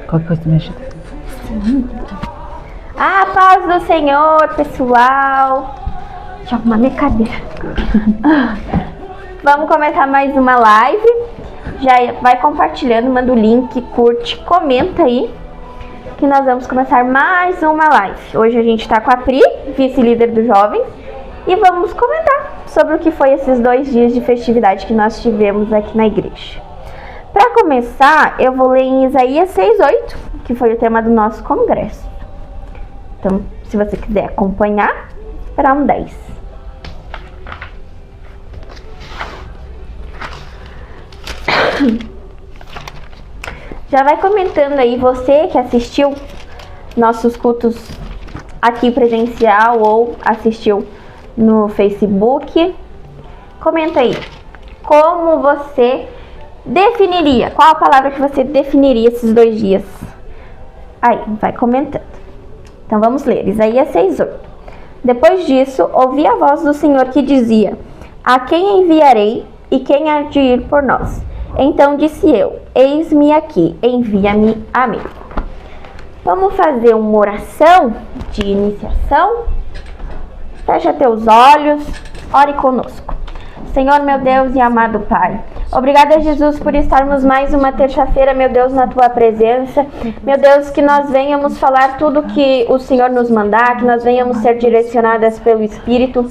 Qualquer coisa me ajuda. A paz do Senhor, pessoal. Deixa eu arrumar minha cadeira. Vamos começar mais uma live. Já vai compartilhando, manda o link, curte, comenta aí, que nós vamos começar mais uma live. Hoje a gente está com a Pri, vice-líder do Jovem, e vamos comentar sobre o que foi esses 2 dias de festividade que nós tivemos aqui na igreja. Para começar, eu vou ler em Isaías 6:8, que foi o tema do nosso congresso. Então, se você quiser acompanhar, para 10. Já vai comentando aí, você que assistiu nossos cultos aqui presencial ou assistiu no Facebook. Comenta aí, como você definiria, qual a palavra que você definiria esses 2 dias? Aí, vai comentando. Então vamos ler, Isaías 6:8. Depois disso, ouvi a voz do Senhor que dizia: a quem enviarei e quem há de ir por nós? Então disse eu: eis-me aqui, envia-me a mim. Vamos fazer uma oração de iniciação? Fecha teus olhos, ore conosco. Senhor, meu Deus e amado Pai, obrigada, Jesus, por estarmos mais uma terça-feira, meu Deus, na Tua presença. Meu Deus, que nós venhamos falar tudo que o Senhor nos mandar, que nós venhamos ser direcionadas pelo Espírito.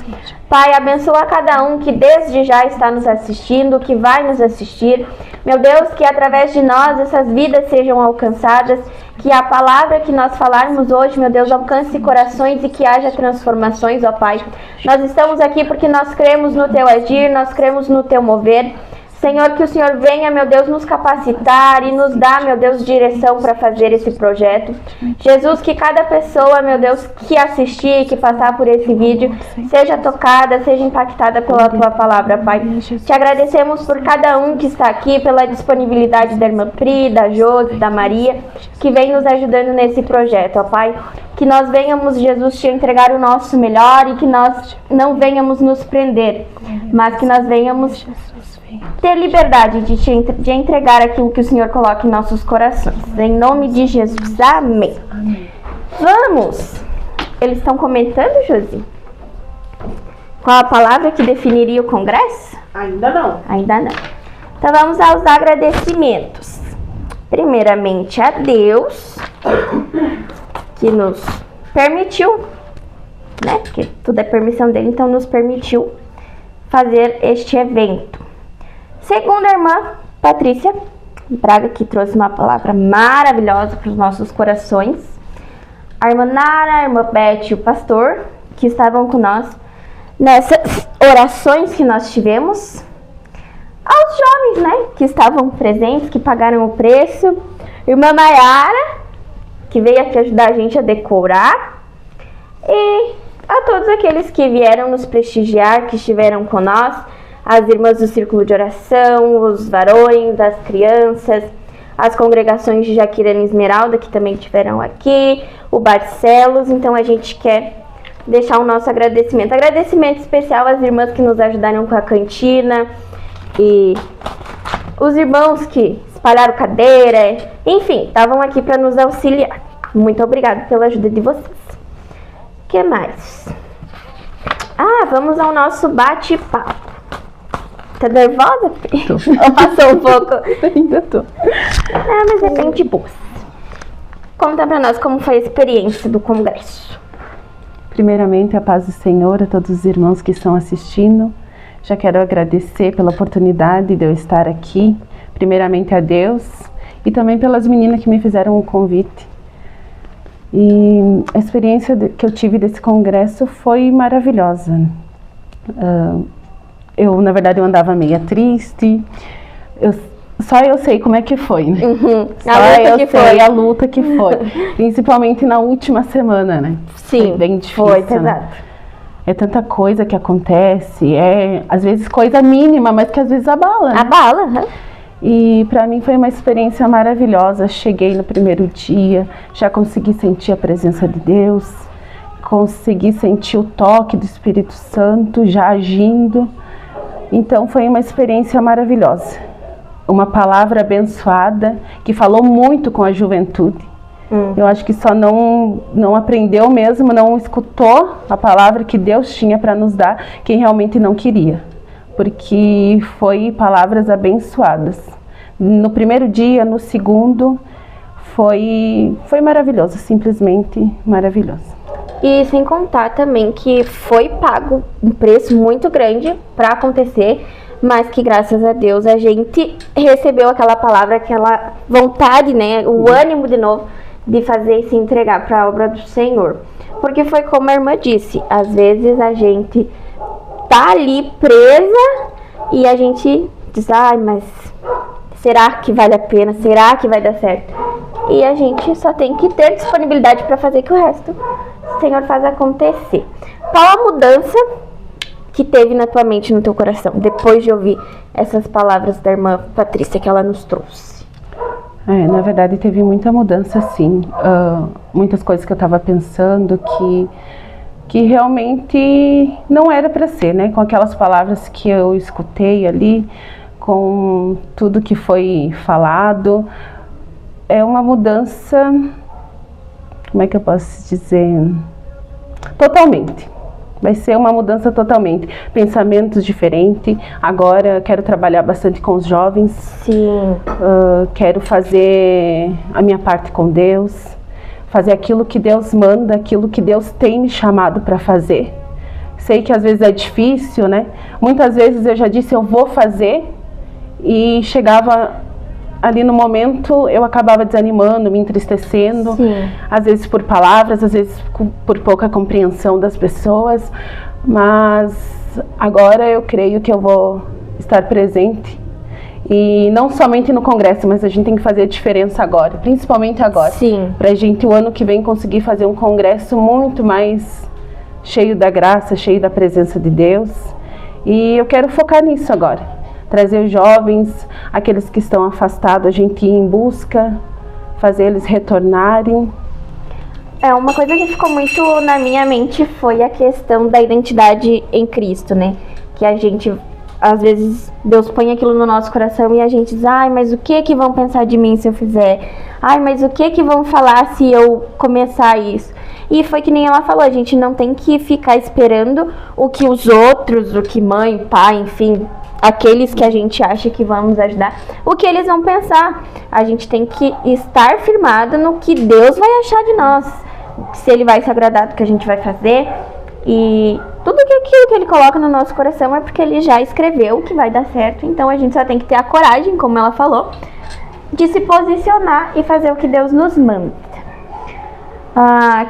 Pai, abençoa cada um que desde já está nos assistindo, que vai nos assistir. Meu Deus, que através de nós essas vidas sejam alcançadas, que a palavra que nós falarmos hoje, meu Deus, alcance corações e que haja transformações, ó Pai. Nós estamos aqui porque nós cremos no Teu agir, nós cremos no Teu mover. Senhor, que o Senhor venha, meu Deus, nos capacitar e nos dar, meu Deus, direção para fazer esse projeto. Jesus, que cada pessoa, meu Deus, que assistir, que passar por esse vídeo, seja tocada, seja impactada pela Tua palavra, Pai. Te agradecemos por cada um que está aqui, pela disponibilidade da irmã Pri, da Josi, da Maria, que vem nos ajudando nesse projeto, ó Pai. Que nós venhamos, Jesus, te entregar o nosso melhor e que nós não venhamos nos prender, mas que nós venhamos ter liberdade de entregar aquilo que o Senhor coloca em nossos corações. Em nome de Jesus. Amém. Amém. Vamos! Eles estão comentando, Josi? Qual a palavra que definiria o congresso? Ainda não. Ainda não. Então vamos aos agradecimentos. Primeiramente a Deus, que nos permitiu, né? Porque tudo é permissão dele, então nos permitiu fazer este evento. Segundo a irmã Patrícia Braga, que trouxe uma palavra maravilhosa para os nossos corações. A irmã Nara, a irmã Beth e o pastor, que estavam com nós nessas orações que nós tivemos. Aos jovens, né, que estavam presentes, que pagaram o preço. Irmã Maiara, que veio aqui ajudar a gente a decorar. E a todos aqueles que vieram nos prestigiar, que estiveram com nós. As irmãs do Círculo de Oração, os varões, as crianças, as congregações de Jaquirana e Esmeralda, que também estiveram aqui, o Barcelos. Então a gente quer deixar o nosso agradecimento. Agradecimento especial às irmãs que nos ajudaram com a cantina e os irmãos que espalharam cadeira, enfim, estavam aqui para nos auxiliar. Muito obrigada pela ajuda de vocês. O que mais? Vamos ao nosso bate-papo. Tá nervosa? Ou passou um pouco? Ainda tô. Mas é bem de boa. Conta pra nós como foi a experiência do congresso. Primeiramente, a paz do Senhor a todos os irmãos que estão assistindo. Já quero agradecer pela oportunidade de eu estar aqui. Primeiramente a Deus e também pelas meninas que me fizeram o convite. E a experiência que eu tive desse congresso foi maravilhosa. Na verdade, eu andava meio triste. Só eu sei como é que foi, né? A luta que foi. Principalmente na última semana, né? Sim, foi bem difícil, foi pesado. Né? É tanta coisa que acontece, às vezes coisa mínima, mas que às vezes abala. Né? Abala, né? E para mim foi uma experiência maravilhosa. Cheguei no primeiro dia, já consegui sentir a presença de Deus, consegui sentir o toque do Espírito Santo já agindo. Então foi uma experiência maravilhosa. uma palavra abençoada que falou muito com a juventude. Eu acho que só não aprendeu mesmo, não escutou a palavra que Deus tinha para nos dar, quem realmente não queria. Porque foi palavras abençoadas. No primeiro dia, no segundo, foi maravilhoso, simplesmente maravilhoso. E sem contar também que foi pago um preço muito grande para acontecer, mas que graças a Deus a gente recebeu aquela palavra, aquela vontade, né, o ânimo de novo de fazer e se entregar para a obra do Senhor. Porque foi como a irmã disse, às vezes a gente tá ali presa e a gente diz, ai, mas será que vale a pena? Será que vai dar certo? E a gente só tem que ter disponibilidade para fazer que o resto o Senhor faz acontecer. Qual a mudança que teve na tua mente, no teu coração, depois de ouvir essas palavras da irmã Patrícia que ela nos trouxe? Na verdade teve muita mudança, sim. Muitas coisas que eu estava pensando que realmente não era para ser, né? Com aquelas palavras que eu escutei ali, com tudo que foi falado, é uma mudança, como é que eu posso dizer? Totalmente. Vai ser uma mudança totalmente. Pensamentos diferentes. Agora quero trabalhar bastante com os jovens. Sim. Quero fazer a minha parte com Deus. Fazer aquilo que Deus manda, aquilo que Deus tem me chamado para fazer. Sei que às vezes é difícil, né? Muitas vezes eu já disse, eu vou fazer. E chegava ali no momento, eu acabava desanimando, me entristecendo. Sim. Às vezes por palavras, às vezes por pouca compreensão das pessoas. Mas agora eu creio que eu vou estar presente. E não somente no congresso, mas a gente tem que fazer a diferença agora, principalmente agora. Sim. Pra gente o ano que vem conseguir fazer um congresso muito mais cheio da graça, cheio da presença de Deus. E eu quero focar nisso agora. Trazer os jovens, aqueles que estão afastados, a gente ir em busca, fazer eles retornarem. Uma coisa que ficou muito na minha mente foi a questão da identidade em Cristo, né? Que a gente, às vezes, Deus põe aquilo no nosso coração e a gente diz, ai, mas o que vão pensar de mim se eu fizer? Ai, mas o que vão falar se eu começar isso? E foi que nem ela falou, a gente não tem que ficar esperando o que os outros, o que mãe, pai, enfim, aqueles que a gente acha que vão nos ajudar, o que eles vão pensar. A gente tem que estar firmado no que Deus vai achar de nós, se Ele vai se agradar do que a gente vai fazer. E tudo aquilo que Ele coloca no nosso coração é porque Ele já escreveu que vai dar certo. Então a gente só tem que ter a coragem, como ela falou, de se posicionar e fazer o que Deus nos manda.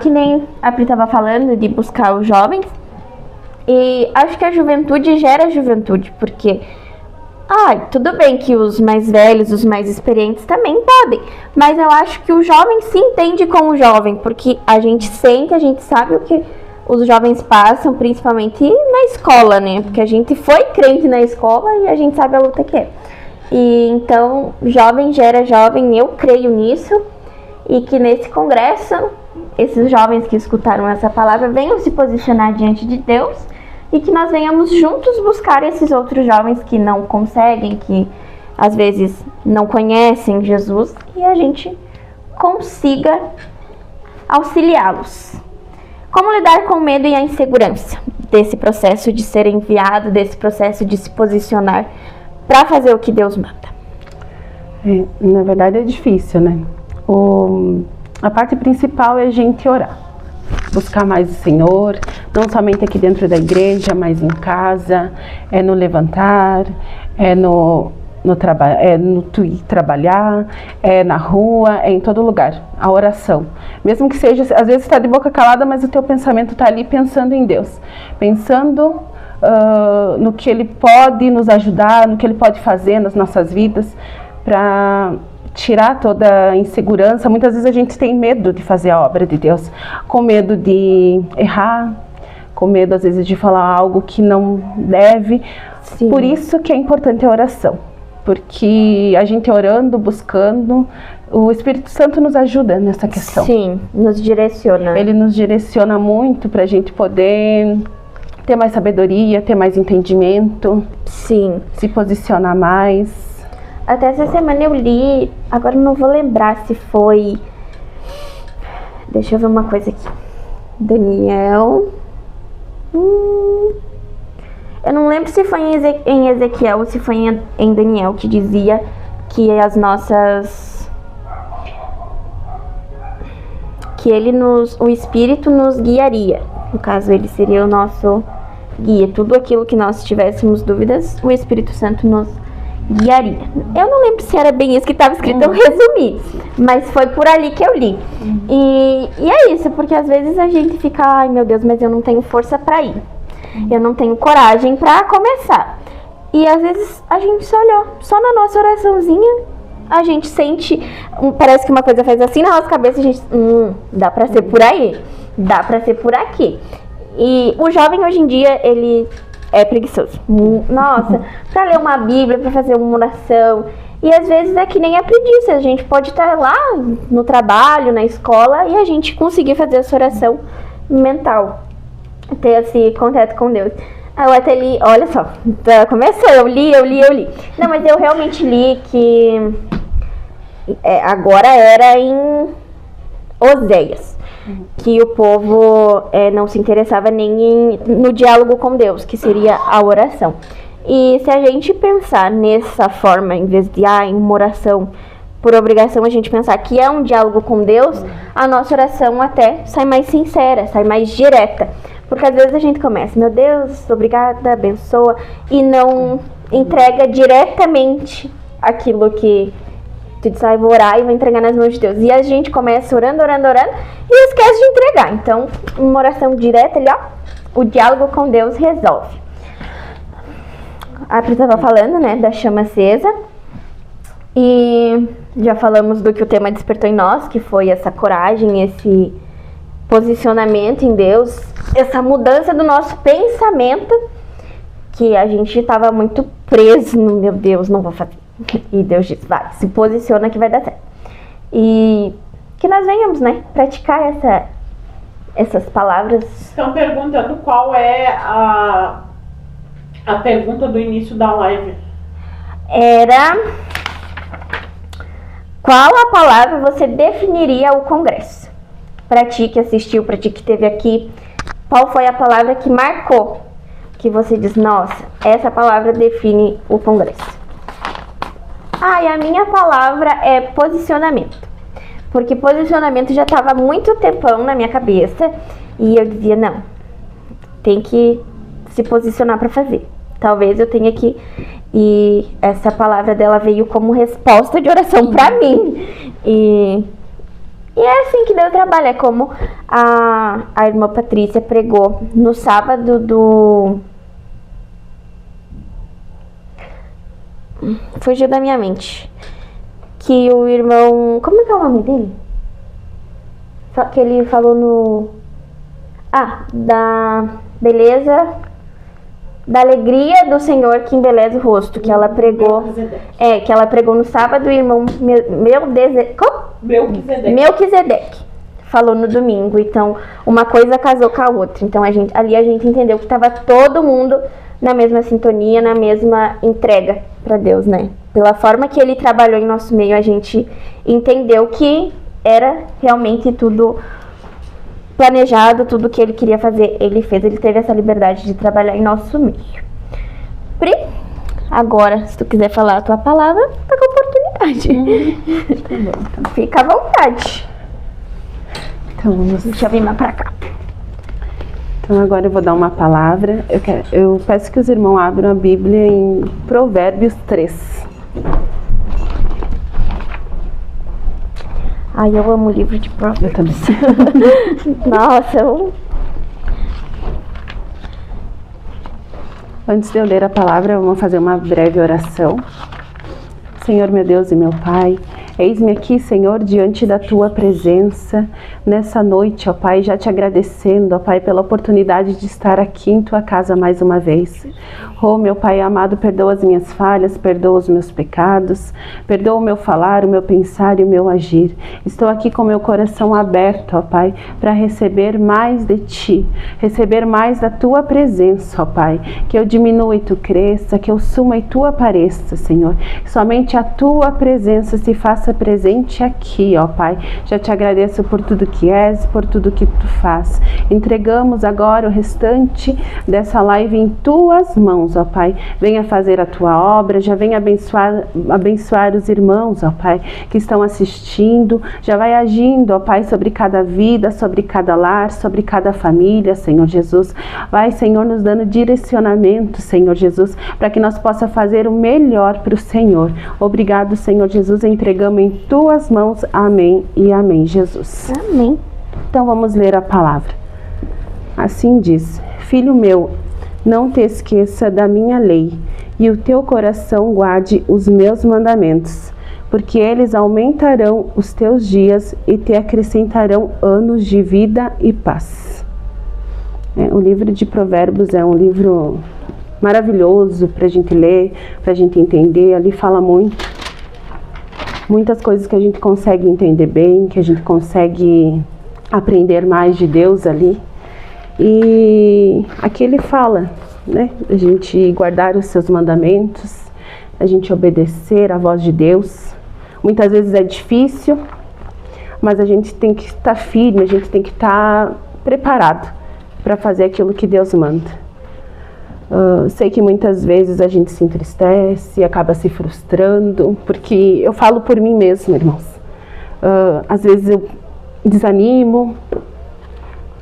Que nem a Pri estava falando, de buscar os jovens. E acho que a juventude gera juventude, porque tudo bem que os mais velhos, os mais experientes também podem, mas eu acho que o jovem se entende com o jovem, porque a gente sente, a gente sabe o que os jovens passam, principalmente na escola, né? Porque a gente foi crente na escola e a gente sabe a luta que é. E então, jovem gera jovem, eu creio nisso, e que nesse congresso, esses jovens que escutaram essa palavra venham se posicionar diante de Deus, e que nós venhamos juntos buscar esses outros jovens que não conseguem, que às vezes não conhecem Jesus, e a gente consiga auxiliá-los. Como lidar com o medo e a insegurança desse processo de ser enviado, desse processo de se posicionar para fazer o que Deus manda? Na verdade é difícil, né? A parte principal é a gente orar. Buscar mais o Senhor, não somente aqui dentro da igreja, mas em casa, no levantar, no trabalhar, na rua, em todo lugar, a oração. Mesmo que seja, às vezes está de boca calada, mas o teu pensamento está ali pensando em Deus, pensando no que Ele pode nos ajudar, no que Ele pode fazer nas nossas vidas, para tirar toda a insegurança. Muitas vezes a gente tem medo de fazer a obra de Deus, com medo de errar, com medo às vezes de falar algo que não deve. Sim. Por isso que é importante a oração, porque a gente orando, buscando, o Espírito Santo nos ajuda nessa questão. Sim, nos direciona. Ele nos direciona muito para a gente poder ter mais sabedoria, ter mais entendimento. Sim. Se posicionar mais. Até essa semana eu li, agora não vou lembrar se foi... Deixa eu ver uma coisa aqui. Daniel... Eu não lembro se foi em Ezequiel ou se foi em Daniel, que dizia que o Espírito nos guiaria. No caso, ele seria o nosso guia. Tudo aquilo que nós tivéssemos dúvidas, o Espírito Santo nos guiaria. Eu não lembro se era bem isso que estava escrito, eu resumi, mas foi por ali que eu li. E é isso, porque às vezes a gente fica, ai meu Deus, mas eu não tenho força para ir. Eu não tenho coragem para começar. E às vezes a gente só na nossa oraçãozinha, a gente sente, parece que uma coisa faz assim na nossa cabeça, a gente, dá pra ser por aí, dá pra ser por aqui. E o jovem hoje em dia, ele é preguiçoso. Nossa, pra ler uma Bíblia, pra fazer uma oração. E às vezes é que nem a preguiça, a gente pode estar lá no trabalho, na escola, e a gente conseguir fazer essa oração mental, ter esse contato com Deus. Eu até li, olha só, começou, eu li. Não, mas eu realmente li que agora era em Oséias, que o povo não se interessava nem no diálogo com Deus, que seria a oração. E se a gente pensar nessa forma, em vez de em uma oração por obrigação, a gente pensar que é um diálogo com Deus, a nossa oração até sai mais sincera, sai mais direta. Porque às vezes a gente começa, meu Deus, obrigada, abençoa, e não entrega diretamente aquilo que tu diz, vou orar e vou entregar nas mãos de Deus. E a gente começa orando, e esquece de entregar. Então, uma oração direta, o diálogo com Deus resolve. A Pri estava falando, né, da chama acesa, e já falamos do que o tema despertou em nós, que foi essa coragem, esse posicionamento em Deus, essa mudança do nosso pensamento, que a gente estava muito preso no meu Deus, não vou fazer. E Deus disse, vai, se posiciona que vai dar certo. E que nós venhamos, né, praticar essas palavras. Estão perguntando qual é a pergunta do início da live. Era: qual a palavra você definiria o congresso? Para ti que assistiu, para ti que esteve aqui, qual foi a palavra que marcou? Que você diz, nossa, essa palavra define o congresso. E a minha palavra é posicionamento. Porque posicionamento já estava há muito tempão na minha cabeça. E eu dizia, não, tem que se posicionar para fazer. Talvez eu tenha que... E essa palavra dela veio como resposta de oração para mim. E é assim que Deus trabalha, como a irmã Patrícia pregou no sábado do... Fugiu da minha mente. Que o irmão... Como é que é o nome dele? Que ele falou no... da beleza... Da alegria do Senhor que embeleza o rosto. Que ela pregou... que ela pregou no sábado, o irmão Melquisedeque falou no domingo. Então, uma coisa casou com a outra. Então, ali a gente entendeu que estava todo mundo na mesma sintonia, na mesma entrega para Deus, né? Pela forma que ele trabalhou em nosso meio, a gente entendeu que era realmente tudo planejado, tudo que ele queria fazer, ele fez. Ele teve essa liberdade de trabalhar em nosso meio. Pri, agora, se tu quiser falar a tua palavra, tá com oportunidade. Tá bom, então. Fica à vontade. Então, deixa eu vir mais pra cá. Então agora eu vou dar uma palavra. Eu peço que os irmãos abram a Bíblia em Provérbios 3. Eu amo o livro de Provérbios. Eu também. Nossa, Antes de eu ler a palavra, vamos fazer uma breve oração. Senhor, meu Deus e meu Pai, Eis-me aqui, Senhor, diante da Tua presença, nessa noite, ó Pai, já te agradecendo, ó Pai, pela oportunidade de estar aqui em Tua casa mais uma vez. Oh, meu Pai amado, perdoa as minhas falhas, perdoa os meus pecados, perdoa o meu falar, o meu pensar e o meu agir. Estou aqui com meu coração aberto, ó Pai, para receber mais de Ti, receber mais da Tua presença, ó Pai, que eu diminua e Tu cresça, que eu suma e Tu apareça, Senhor. Somente a Tua presença se faça presente aqui, ó Pai. Já te agradeço por tudo que és, por tudo que Tu faz. Entregamos agora o restante dessa live em Tuas mãos, ó Pai. Venha fazer a Tua obra, já venha abençoar os irmãos, ó Pai, que estão assistindo. Já vai agindo, ó Pai, sobre cada vida, sobre cada lar, sobre cada família, Senhor Jesus. Vai, Senhor, nos dando direcionamento, Senhor Jesus, para que nós possa fazer o melhor para o Senhor. Obrigado, Senhor Jesus, entregamos em Tuas mãos. Amém e amém, Jesus. Amém. Então vamos ler a palavra. Assim diz: Filho meu, não te esqueça da minha lei, e o teu coração guarde os meus mandamentos, porque eles aumentarão os teus dias e te acrescentarão anos de vida e paz. O livro de Provérbios é um livro maravilhoso para a gente ler, para a gente entender. Ali fala muitas coisas que a gente consegue entender bem, que a gente consegue aprender mais de Deus ali. E aqui ele fala, né, a gente guardar os seus mandamentos, a gente obedecer à voz de Deus. Muitas vezes é difícil, mas a gente tem que estar firme, a gente tem que estar preparado para fazer aquilo que Deus manda. Sei que muitas vezes a gente se entristece, acaba se frustrando, porque eu falo por mim mesma, irmãos. Às vezes eu desanimo.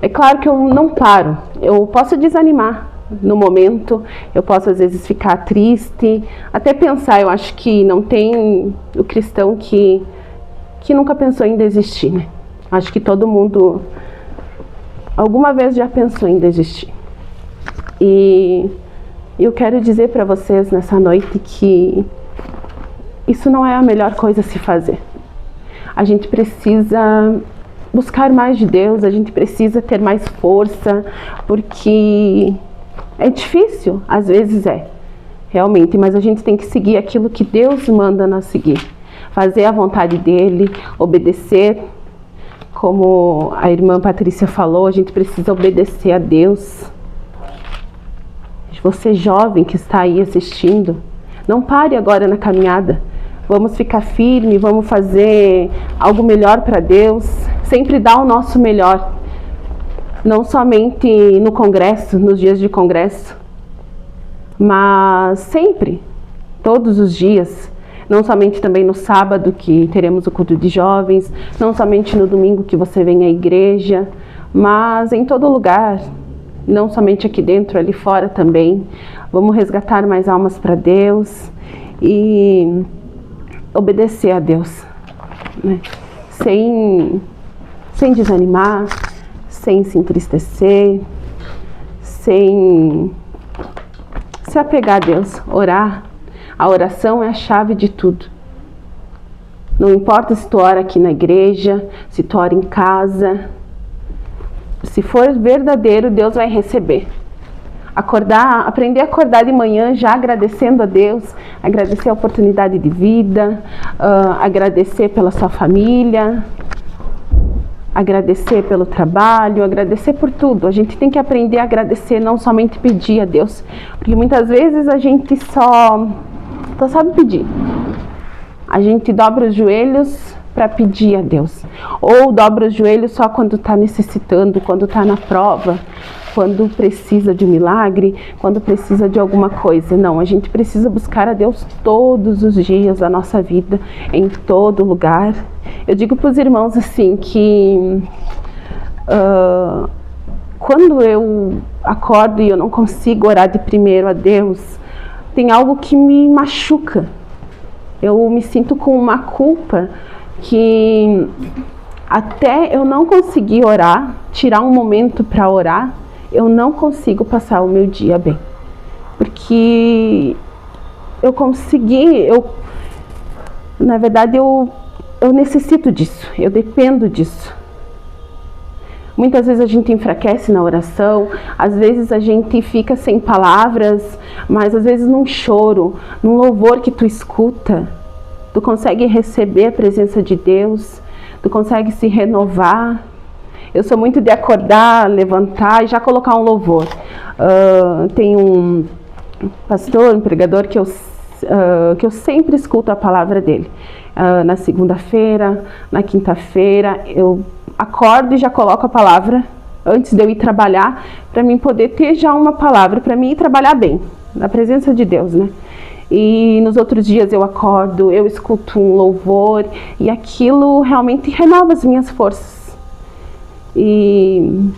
É claro que eu não paro, eu posso desanimar no momento, eu posso às vezes ficar triste, até pensar. Eu acho que não tem o cristão que nunca pensou em desistir, né? Acho que todo mundo alguma vez já pensou em desistir. E eu quero dizer para vocês nessa noite que isso não é a melhor coisa a se fazer. A gente precisa buscar mais de Deus, a gente precisa ter mais força, porque é difícil, às vezes realmente, mas a gente tem que seguir aquilo que Deus manda nós seguir, fazer a vontade dEle, obedecer. Como a irmã Patrícia falou, a gente precisa obedecer a Deus. Você jovem que está aí assistindo, não pare agora na caminhada. Vamos ficar firme, vamos fazer algo melhor para Deus. Sempre dar o nosso melhor. Não somente no congresso, nos dias de congresso, mas sempre, todos os dias. Não somente também no sábado, que teremos o culto de jovens, não somente no domingo que você vem à igreja, mas em todo lugar, não somente aqui dentro, ali fora também. Vamos resgatar mais almas para Deus e obedecer a Deus, né? Sem desanimar, sem se entristecer, sem se apegar a Deus, orar. A oração é a chave de tudo. Não importa se tu ora aqui na igreja, se tu ora em casa. Se for verdadeiro, Deus vai receber. Aprender a acordar de manhã já agradecendo a Deus, agradecer a oportunidade de vida, agradecer pela sua família, agradecer pelo trabalho, agradecer por tudo. A gente tem que aprender a agradecer, não somente pedir a Deus, porque muitas vezes a gente só sabe pedir. A gente dobra os joelhos para pedir a Deus, ou dobra os joelhos só quando está necessitando, quando está na prova, quando precisa de um milagre, quando precisa de alguma coisa. Não, a gente precisa buscar a Deus todos os dias da nossa vida, em todo lugar. Eu digo para os irmãos assim que quando eu acordo e eu não consigo orar de primeiro a Deus, tem algo que me machuca. Eu me sinto com uma culpa que até eu não conseguir orar, tirar um momento para orar, eu não consigo passar o meu dia bem. Porque na verdade eu eu necessito disso, eu dependo disso. Muitas vezes a gente enfraquece na oração, às vezes a gente fica sem palavras, mas às vezes num choro, num louvor que tu escuta, tu consegue receber a presença de Deus, tu consegue se renovar. Eu sou muito de acordar, levantar e já colocar um louvor. Tem um pastor, um pregador que eu sempre escuto a palavra dele. Na segunda-feira, na quinta-feira, eu acordo e já coloco a palavra antes de eu ir trabalhar, para mim poder ter já uma palavra, para mim ir trabalhar bem, na presença de Deus, né? E nos outros dias eu acordo, eu escuto um louvor e aquilo realmente renova as minhas forças. E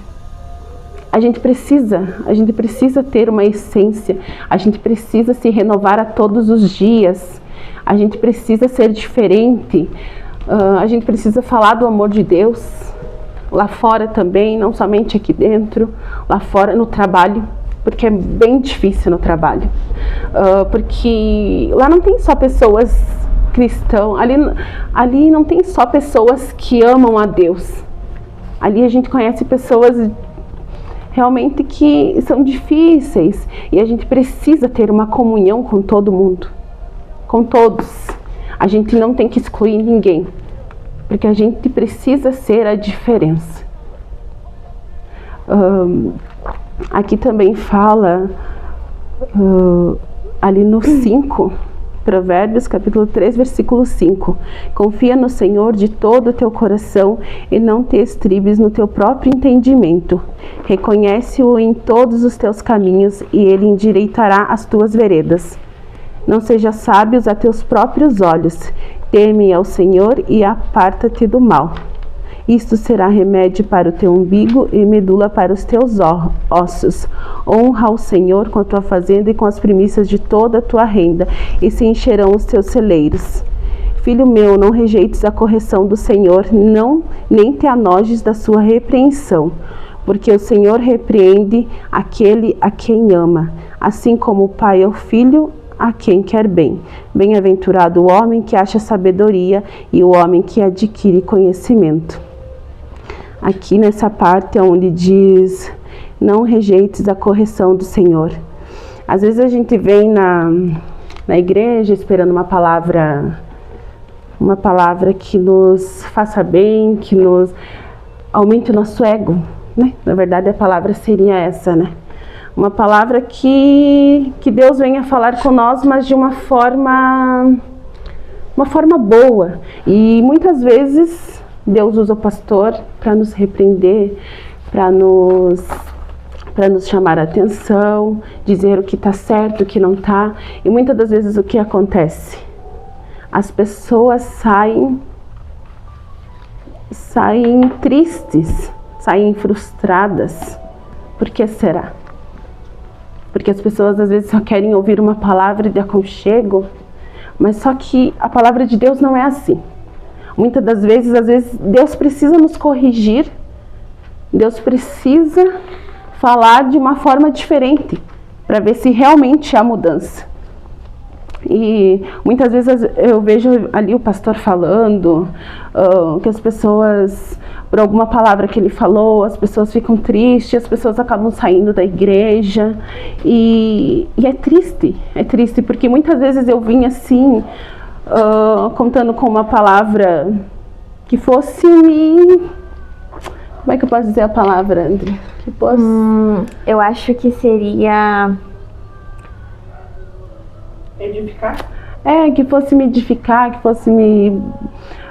a gente precisa ter uma essência, a gente precisa se renovar a todos os dias, a gente precisa ser diferente, a gente precisa falar do amor de Deus lá fora também, não somente aqui dentro, lá fora no trabalho, porque é bem difícil no trabalho, porque lá não tem só pessoas cristãs, ali não tem só pessoas que amam a Deus, ali a gente conhece pessoas realmente que são difíceis e a gente precisa ter uma comunhão com todo mundo, com todos. A gente não tem que excluir ninguém, porque a gente precisa ser a diferença. Aqui também fala, ali no 5, Provérbios capítulo 3, versículo 5. Confia no Senhor de todo o teu coração e não te estribes no teu próprio entendimento. Reconhece-o em todos os teus caminhos e ele endireitará as tuas veredas. Não sejas sábios a teus próprios olhos. Teme ao Senhor e aparta-te do mal. Isto será remédio para o teu umbigo e medula para os teus ossos. Honra ao Senhor com a tua fazenda e com as primícias de toda a tua renda, e se encherão os teus celeiros. Filho meu, não rejeites a correção do Senhor, nem te anojes da sua repreensão, porque o Senhor repreende aquele a quem ama, assim como o pai ao filho, a quem quer bem. Bem-aventurado o homem que acha sabedoria e o homem que adquire conhecimento. Aqui nessa parte onde diz, não rejeites a correção do Senhor. Às vezes a gente vem na igreja esperando uma palavra que nos faça bem, que nos aumente o nosso ego, né? Na verdade a palavra seria essa, né? Uma palavra que Deus venha falar com nós, mas de uma forma boa. E muitas vezes Deus usa o pastor para nos repreender, para nos chamar a atenção, dizer o que está certo, o que não está. E muitas das vezes o que acontece? As pessoas saem tristes, saem frustradas. Por que será? Porque as pessoas às vezes só querem ouvir uma palavra de aconchego, mas só que a palavra de Deus não é assim. Muitas das vezes, Deus precisa nos corrigir, Deus precisa falar de uma forma diferente, para ver se realmente há mudança. E muitas vezes eu vejo ali o pastor falando que as pessoas, por alguma palavra que ele falou, as pessoas ficam tristes, as pessoas acabam saindo da igreja. E é triste, porque muitas vezes eu vim assim, contando com uma palavra que fosse me... Como é que eu posso dizer a palavra, André? Eu acho que seria... Edificar? Que fosse me edificar, que fosse me...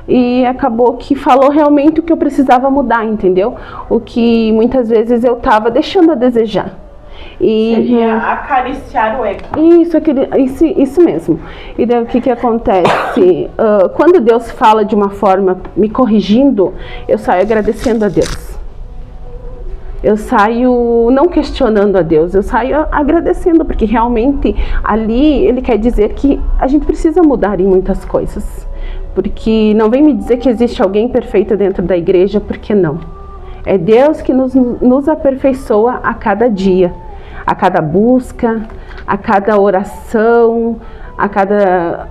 E acabou que falou realmente o que eu precisava mudar, entendeu? O que muitas vezes eu estava deixando a desejar. Seria acariciar o ego. Isso mesmo. E daí o que acontece? Quando Deus fala de uma forma me corrigindo, eu saio agradecendo a Deus. Eu saio não questionando a Deus, eu saio agradecendo, porque realmente ali Ele quer dizer que a gente precisa mudar em muitas coisas. Porque não vem me dizer que existe alguém perfeito dentro da igreja, porque não. É Deus que nos aperfeiçoa a cada dia, a cada busca, a cada oração, a cada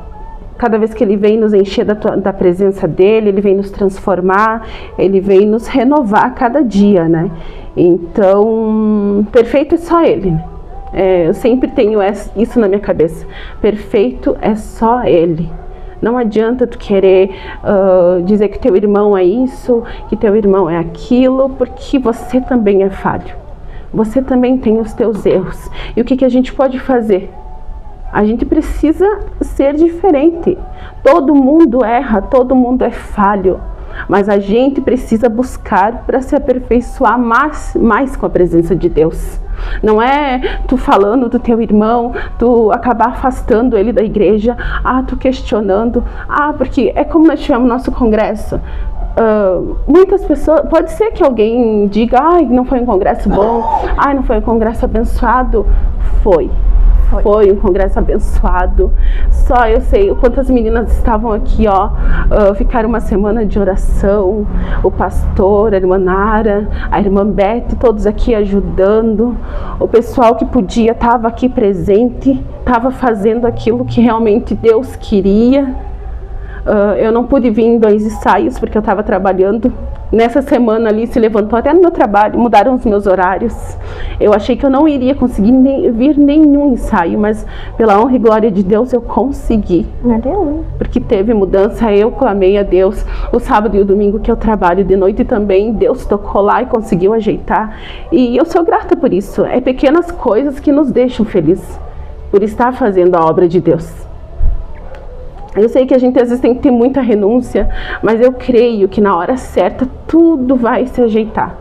Cada vez que Ele vem nos encher da presença dEle, Ele vem nos transformar, Ele vem nos renovar a cada dia, né? Então, perfeito é só Ele, né? Eu sempre tenho isso na minha cabeça. Perfeito é só Ele. Não adianta tu querer dizer que teu irmão é isso, que teu irmão é aquilo, porque você também é falho. Você também tem os teus erros. E o que a gente pode fazer? A gente precisa ser diferente. Todo mundo erra, todo mundo é falho. Mas a gente precisa buscar para se aperfeiçoar mais com a presença de Deus. Não é tu falando do teu irmão, tu acabar afastando ele da igreja, tu questionando, porque é como nós tivemos nosso congresso. Muitas pessoas, pode ser que alguém diga, não foi um congresso bom, não foi um congresso abençoado. Foi um congresso abençoado. Só eu sei quantas meninas estavam aqui, ficaram uma semana de oração. O pastor, a irmã Nara, a irmã Beth, todos aqui ajudando. O pessoal que podia estava aqui presente, estava fazendo aquilo que realmente Deus queria. Eu não pude vir em 2 ensaios porque eu estava trabalhando. Nessa semana ali se levantou até no meu trabalho, mudaram os meus horários. Eu achei que eu não iria conseguir vir nenhum ensaio, mas pela honra e glória de Deus eu consegui. Porque teve mudança, eu clamei a Deus. O sábado e o domingo que eu trabalho de noite também, Deus tocou lá e conseguiu ajeitar. E eu sou grata por isso. É pequenas coisas que nos deixam felizes por estar fazendo a obra de Deus. Eu sei que a gente às vezes tem que ter muita renúncia, mas eu creio que na hora certa tudo vai se ajeitar.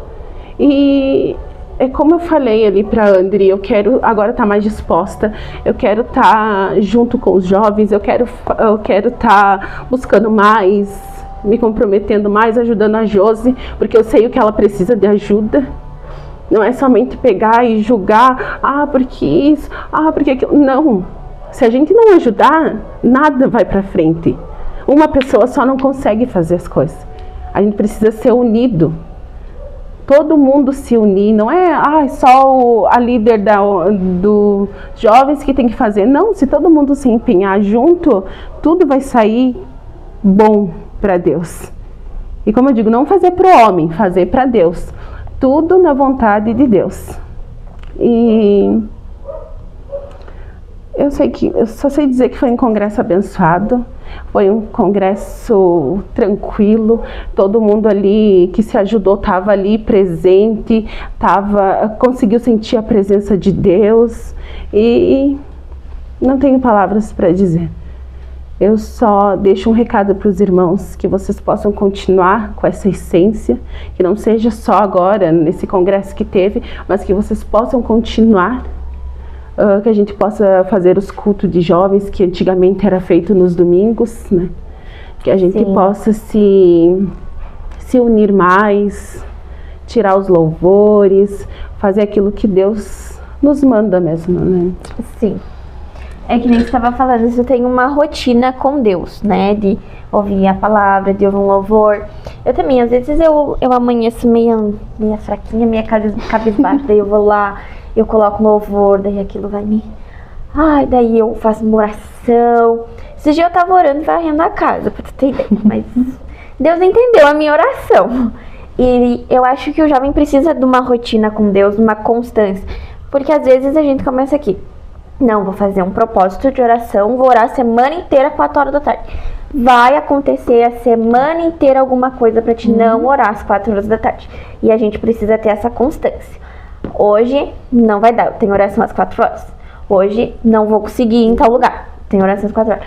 E é como eu falei ali para a Andri, eu quero agora estar mais disposta, eu quero estar junto com os jovens, eu quero estar buscando mais, me comprometendo mais, ajudando a Josi, porque eu sei o que ela precisa de ajuda. Não é somente pegar e julgar, porque isso, porque aquilo. Não. Se a gente não ajudar, nada vai para frente. Uma pessoa só não consegue fazer as coisas. A gente precisa ser unido. Todo mundo se unir. Não é só a líder dos jovens que tem que fazer. Não, se todo mundo se empenhar junto, tudo vai sair bom para Deus. E como eu digo, não fazer para o homem, fazer para Deus. Tudo na vontade de Deus. E eu só sei dizer que foi um congresso abençoado, foi um congresso tranquilo, todo mundo ali que se ajudou estava ali presente, conseguiu sentir a presença de Deus e não tenho palavras para dizer. Eu só deixo um recado para os irmãos, que vocês possam continuar com essa essência, que não seja só agora, nesse congresso que teve, mas que vocês possam continuar. Que a gente possa fazer os cultos de jovens que antigamente era feito nos domingos, né? Que a gente possa se unir mais, tirar os louvores, fazer aquilo que Deus nos manda mesmo, né? Sim. É que nem você estava falando, eu tenho uma rotina com Deus, né? De ouvir a palavra, de ouvir um louvor. Eu também, às vezes eu amanheço meio fraquinha, meio cabisbaixa, daí eu vou lá, eu coloco um louvor, daí aquilo vai me... daí eu faço uma oração. Esse dia eu tava orando e varrendo a casa, pra tu ter ideia. Mas Deus entendeu a minha oração. E eu acho que o jovem precisa de uma rotina com Deus, de uma constância. Porque às vezes a gente começa aqui. Não, vou fazer um propósito de oração, vou orar a semana inteira, 4 horas da tarde. Vai acontecer a semana inteira alguma coisa pra te não orar às 4 horas da tarde. E a gente precisa ter essa constância. Hoje não vai dar, eu tenho oração às 4 horas. Hoje não vou conseguir ir em tal lugar, tenho oração às 4 horas.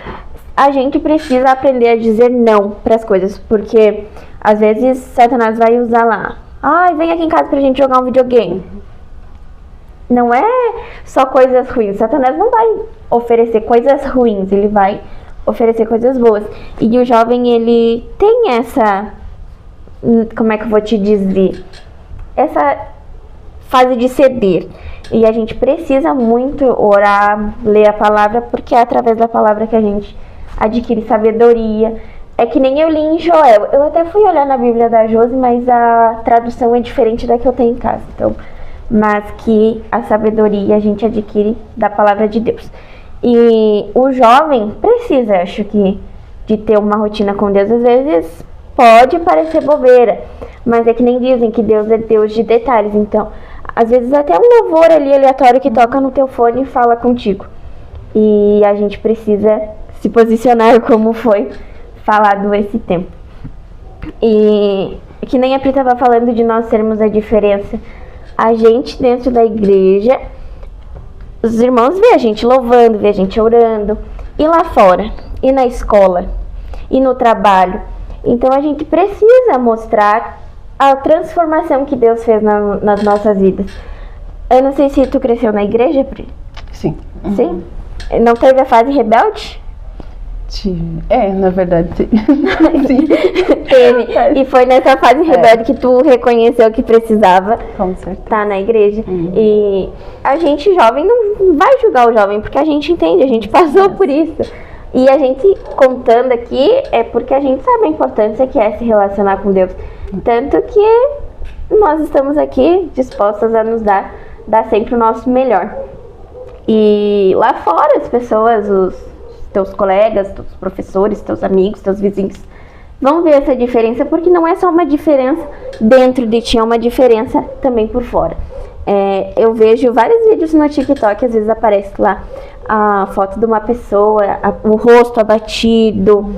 A gente precisa aprender a dizer não para as coisas, porque às vezes Satanás vai usar lá. Vem aqui em casa pra gente jogar um videogame. Não é só coisas ruins. Satanás não vai oferecer coisas ruins, ele vai oferecer coisas boas. E o jovem, ele tem essa... Como é que eu vou te dizer? Essa fase de ceder. E a gente precisa muito orar, ler a palavra, porque é através da palavra que a gente adquire sabedoria. É que nem eu li em Joel. Eu até fui olhar na Bíblia da Josi, mas a tradução é diferente da que eu tenho em casa. Então, mas que a sabedoria a gente adquire da palavra de Deus. E o jovem precisa, acho que, de ter uma rotina com Deus. Às vezes pode parecer bobeira, mas é que nem dizem que Deus é Deus de detalhes. Então, às vezes até um louvor ali aleatório que toca no teu fone fala contigo. E a gente precisa se posicionar como foi falado esse tempo. E que nem a Pri estava falando de nós sermos a diferença. A gente dentro da igreja, os irmãos vê a gente louvando, vê a gente orando. E lá fora, e na escola, e no trabalho. Então a gente precisa mostrar a transformação que Deus fez nas nossas vidas. Eu não sei se tu cresceu na igreja, Pri? Sim. Sim? Não teve a fase rebelde? Tive. Na verdade, sim. Teve. E foi nessa fase rebelde que tu reconheceu que precisava estar na igreja. E a gente jovem não vai julgar o jovem, porque a gente entende, a gente passou por isso. E a gente contando aqui é porque a gente sabe a importância que é se relacionar com Deus. Tanto que nós estamos aqui dispostas a nos dar sempre o nosso melhor. E lá fora as pessoas, os teus colegas, teus professores, teus amigos, teus vizinhos vão ver essa diferença, porque não é só uma diferença dentro de ti, é uma diferença também por fora. Eu vejo vários vídeos no TikTok, às vezes aparece lá a foto de uma pessoa, o rosto abatido,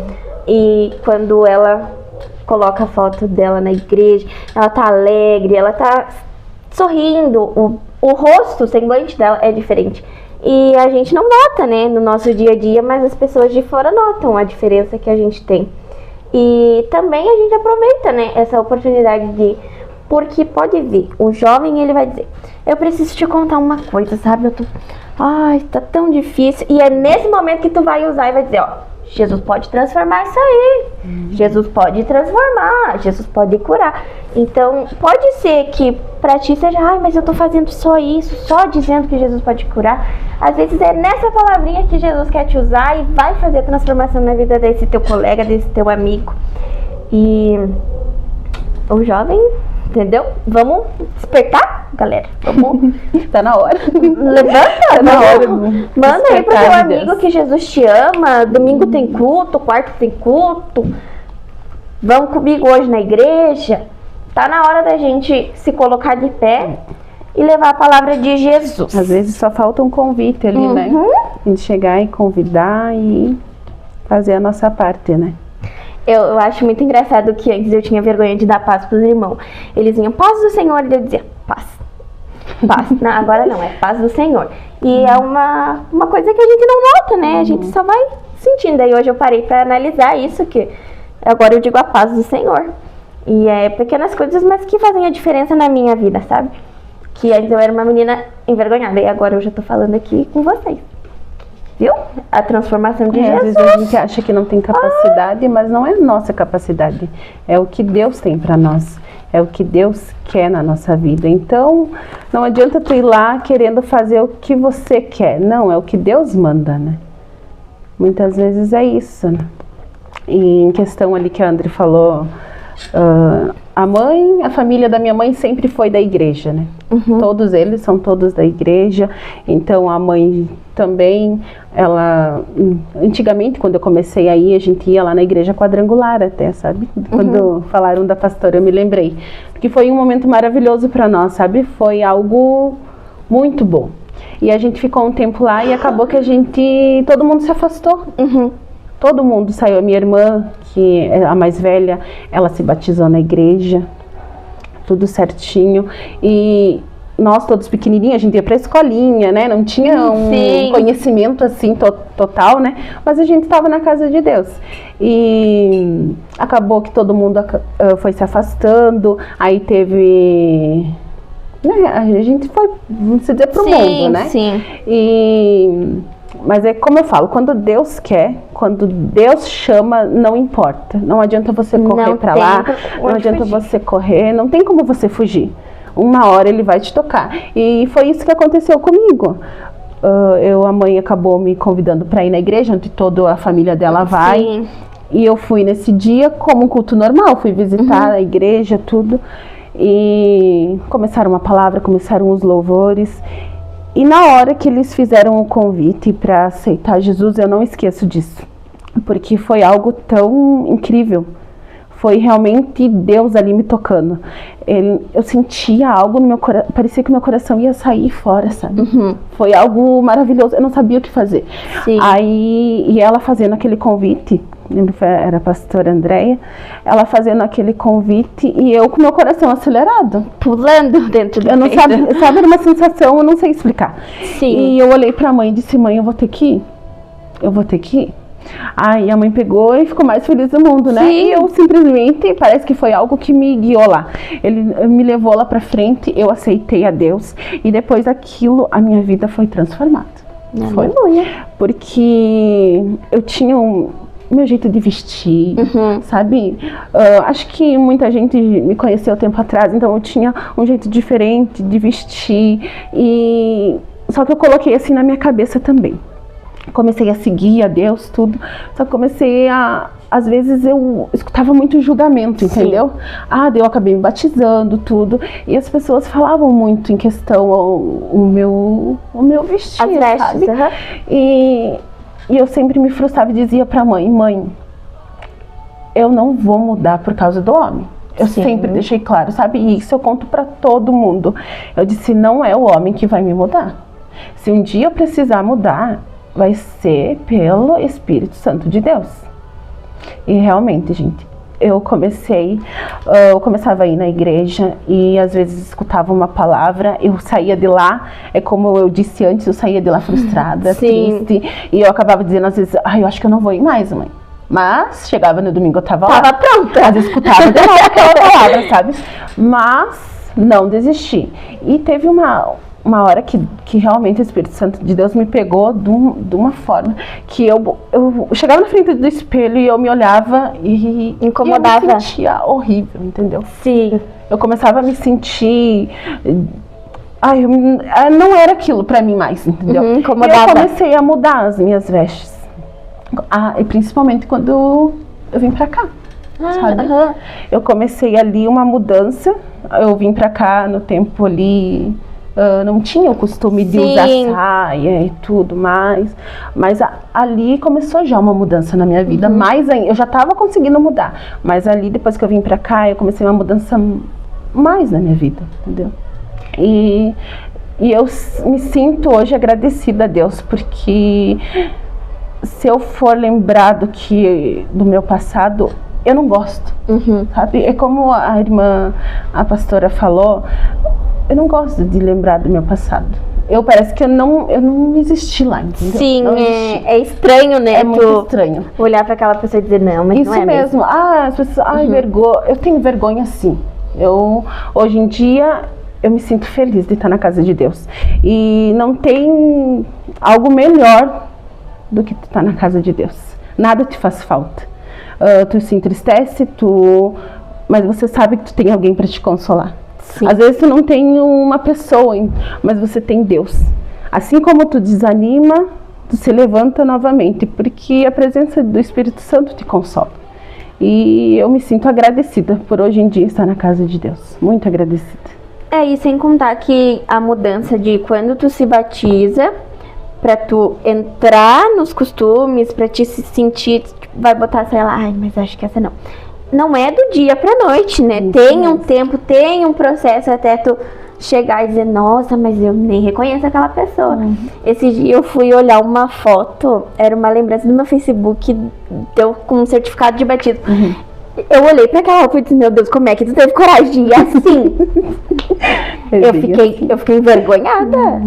e quando ela coloca a foto dela na igreja, ela tá alegre, ela tá sorrindo, o rosto, o semblante dela é diferente. E a gente não nota, né, no nosso dia a dia, mas as pessoas de fora notam a diferença que a gente tem. E também a gente aproveita, né, essa oportunidade porque pode vir, o jovem ele vai dizer, eu preciso te contar uma coisa, sabe, tá tão difícil. E é nesse momento que tu vai usar e vai dizer, Jesus pode transformar isso aí. Jesus pode transformar, Jesus pode curar. Então, pode ser que pra ti seja, mas eu tô fazendo só isso, só dizendo que Jesus pode curar. Às vezes é nessa palavrinha que Jesus quer te usar e vai fazer a transformação na vida desse teu colega, desse teu amigo. E o jovem, entendeu? Vamos despertar, galera? Vamos. Tá na hora. Levanta, tá na hora. Manda aí pro teu amigo que Jesus te ama. Domingo tem culto, quarto tem culto. Vão comigo hoje na igreja. Tá na hora da gente se colocar de pé e levar a palavra de Jesus. Às vezes só falta um convite ali, né? A gente chegar e convidar e fazer a nossa parte, né? Eu acho muito engraçado que antes eu tinha vergonha de dar paz pros irmãos. Eles vinham, paz do Senhor, e eu dizia, paz. Não, agora não, é paz do Senhor. E é uma coisa que a gente não nota, né? A gente só vai sentindo. Aí hoje eu parei pra analisar isso, que agora eu digo a paz do Senhor. E é pequenas coisas, mas que fazem a diferença na minha vida, sabe? Que antes eu era uma menina envergonhada, e agora eu já tô falando aqui com vocês. Viu? A transformação de Jesus. Às vezes a gente acha que não tem capacidade, mas não é nossa capacidade. É o que Deus tem para nós. É o que Deus quer na nossa vida. Então, não adianta tu ir lá querendo fazer o que você quer. Não, é o que Deus manda, né? Muitas vezes é isso, né? E em questão ali que a André falou, a família da minha mãe sempre foi da igreja, né? Todos eles são todos da igreja. Então a mãe também, ela, antigamente quando eu comecei aí, a gente ia lá na igreja quadrangular até, sabe? Quando falaram da pastora, eu me lembrei. Porque foi um momento maravilhoso para nós, sabe? Foi algo muito bom. E a gente ficou um tempo lá e acabou que todo mundo se afastou. Todo mundo saiu. A minha irmã, que é a mais velha, ela se batizou na igreja, tudo certinho. E nós todos pequenininhos, a gente ia pra escolinha, né? Não tinha um conhecimento assim total, né? Mas a gente estava na casa de Deus. E acabou que todo mundo foi se afastando. Aí teve... a gente foi, vamos dizer, pro mundo, né? Mas é como eu falo, quando Deus quer, quando Deus chama, não importa. Não adianta você correr pra lá, não adianta você correr, não tem como você fugir. Uma hora ele vai te tocar. E foi isso que aconteceu comigo. A mãe acabou me convidando para ir na igreja, onde toda a família dela vai. E eu fui nesse dia como um culto normal, fui visitar a igreja, tudo. E começaram uma palavra, começaram os louvores. E na hora que eles fizeram o convite para aceitar Jesus, eu não esqueço disso, porque foi algo tão incrível. Foi realmente Deus ali me tocando. Eu sentia algo no meu coração, parecia que meu coração ia sair fora, sabe? Foi algo maravilhoso, eu não sabia o que fazer. Sim. Aí, e ela fazendo aquele convite, lembro que era a pastora Andréia, ela fazendo aquele convite e eu com meu coração acelerado. Pulando dentro do Eu não peito. sabia, sabe, era uma sensação, eu não sei explicar. Sim. E eu olhei pra mãe e disse, mãe, eu vou ter que ir? Eu vou ter que ir? Aí a mãe pegou e ficou mais feliz do mundo, né? Sim. E eu simplesmente, parece que foi algo que me guiou lá. Ele me levou lá pra frente, eu aceitei a Deus. E depois daquilo, a minha vida foi transformada. Aleluia. Porque eu tinha meu jeito de vestir, sabe? Acho que muita gente me conheceu tempo atrás, então eu tinha um jeito diferente de vestir. Só que eu coloquei assim na minha cabeça também. Comecei a seguir a Deus, tudo. Só que comecei às vezes eu escutava muito julgamento, entendeu? Daí eu acabei me batizando, tudo. E as pessoas falavam muito em questão o meu vestir, As vestes, sabe? E eu sempre me frustrava e dizia pra mãe, eu não vou mudar por causa do homem. Eu sempre deixei claro, sabe? E isso eu conto pra todo mundo. Eu disse, não é o homem que vai me mudar. Se um dia eu precisar mudar, vai ser pelo Espírito Santo de Deus. E realmente, gente, eu começava a ir na igreja e às vezes escutava uma palavra, eu saía de lá, como eu disse antes, eu saía de lá frustrada, triste, e eu acabava dizendo às vezes, eu acho que eu não vou ir mais, mãe. Mas chegava no domingo, eu tava lá. Tava pronta. Às vezes escutava de novo aquela palavra, sabe? Mas não desisti. E teve uma hora que realmente o Espírito Santo de Deus me pegou de uma forma que eu chegava na frente do espelho e eu me olhava e incomodava. Eu me sentia horrível, entendeu? Sim. Eu começava a me sentir... não era aquilo pra mim mais, entendeu? Incomodava. E eu comecei a mudar as minhas vestes. E principalmente quando eu vim pra cá. Sabe? Eu comecei ali uma mudança. Eu vim pra cá no tempo ali... não tinha o costume de usar saia e tudo mais, mas ali começou já uma mudança na minha vida, mais ainda, eu já estava conseguindo mudar, mas ali depois que eu vim pra cá, eu comecei uma mudança mais na minha vida, entendeu? E eu me sinto hoje agradecida a Deus, porque se eu for lembrar do meu passado, eu não gosto, sabe? É como a pastora falou, eu não gosto de lembrar do meu passado. Parece que eu não existi lá, entendeu? Sim, é estranho, né? É muito estranho. Olhar pra aquela pessoa e dizer, não, mas isso não é mesmo. As pessoas, vergonha. Eu tenho vergonha sim. Hoje em dia, eu me sinto feliz de estar na casa de Deus. E não tem algo melhor do que estar na casa de Deus. Nada te faz falta. Tu se entristece, mas você sabe que tu tem alguém para te consolar. Sim. Às vezes tu não tem uma pessoa, mas você tem Deus. Assim como tu desanima, tu se levanta novamente, porque a presença do Espírito Santo te consola. E eu me sinto agradecida por hoje em dia estar na casa de Deus. Muito agradecida. E sem contar que a mudança de quando tu se batiza, pra tu entrar nos costumes, pra te se sentir, vai botar, sei lá, mas acho que essa não. Não é do dia pra noite, né? Isso tem um tempo, tem um processo até tu chegar e dizer, nossa, mas eu nem reconheço aquela pessoa. Esse dia eu fui olhar uma foto, era uma lembrança do meu Facebook, deu com um certificado de batismo. Eu olhei pra aquela roupa e disse, meu Deus, como é que tu teve coragem de ir assim? eu fiquei envergonhada.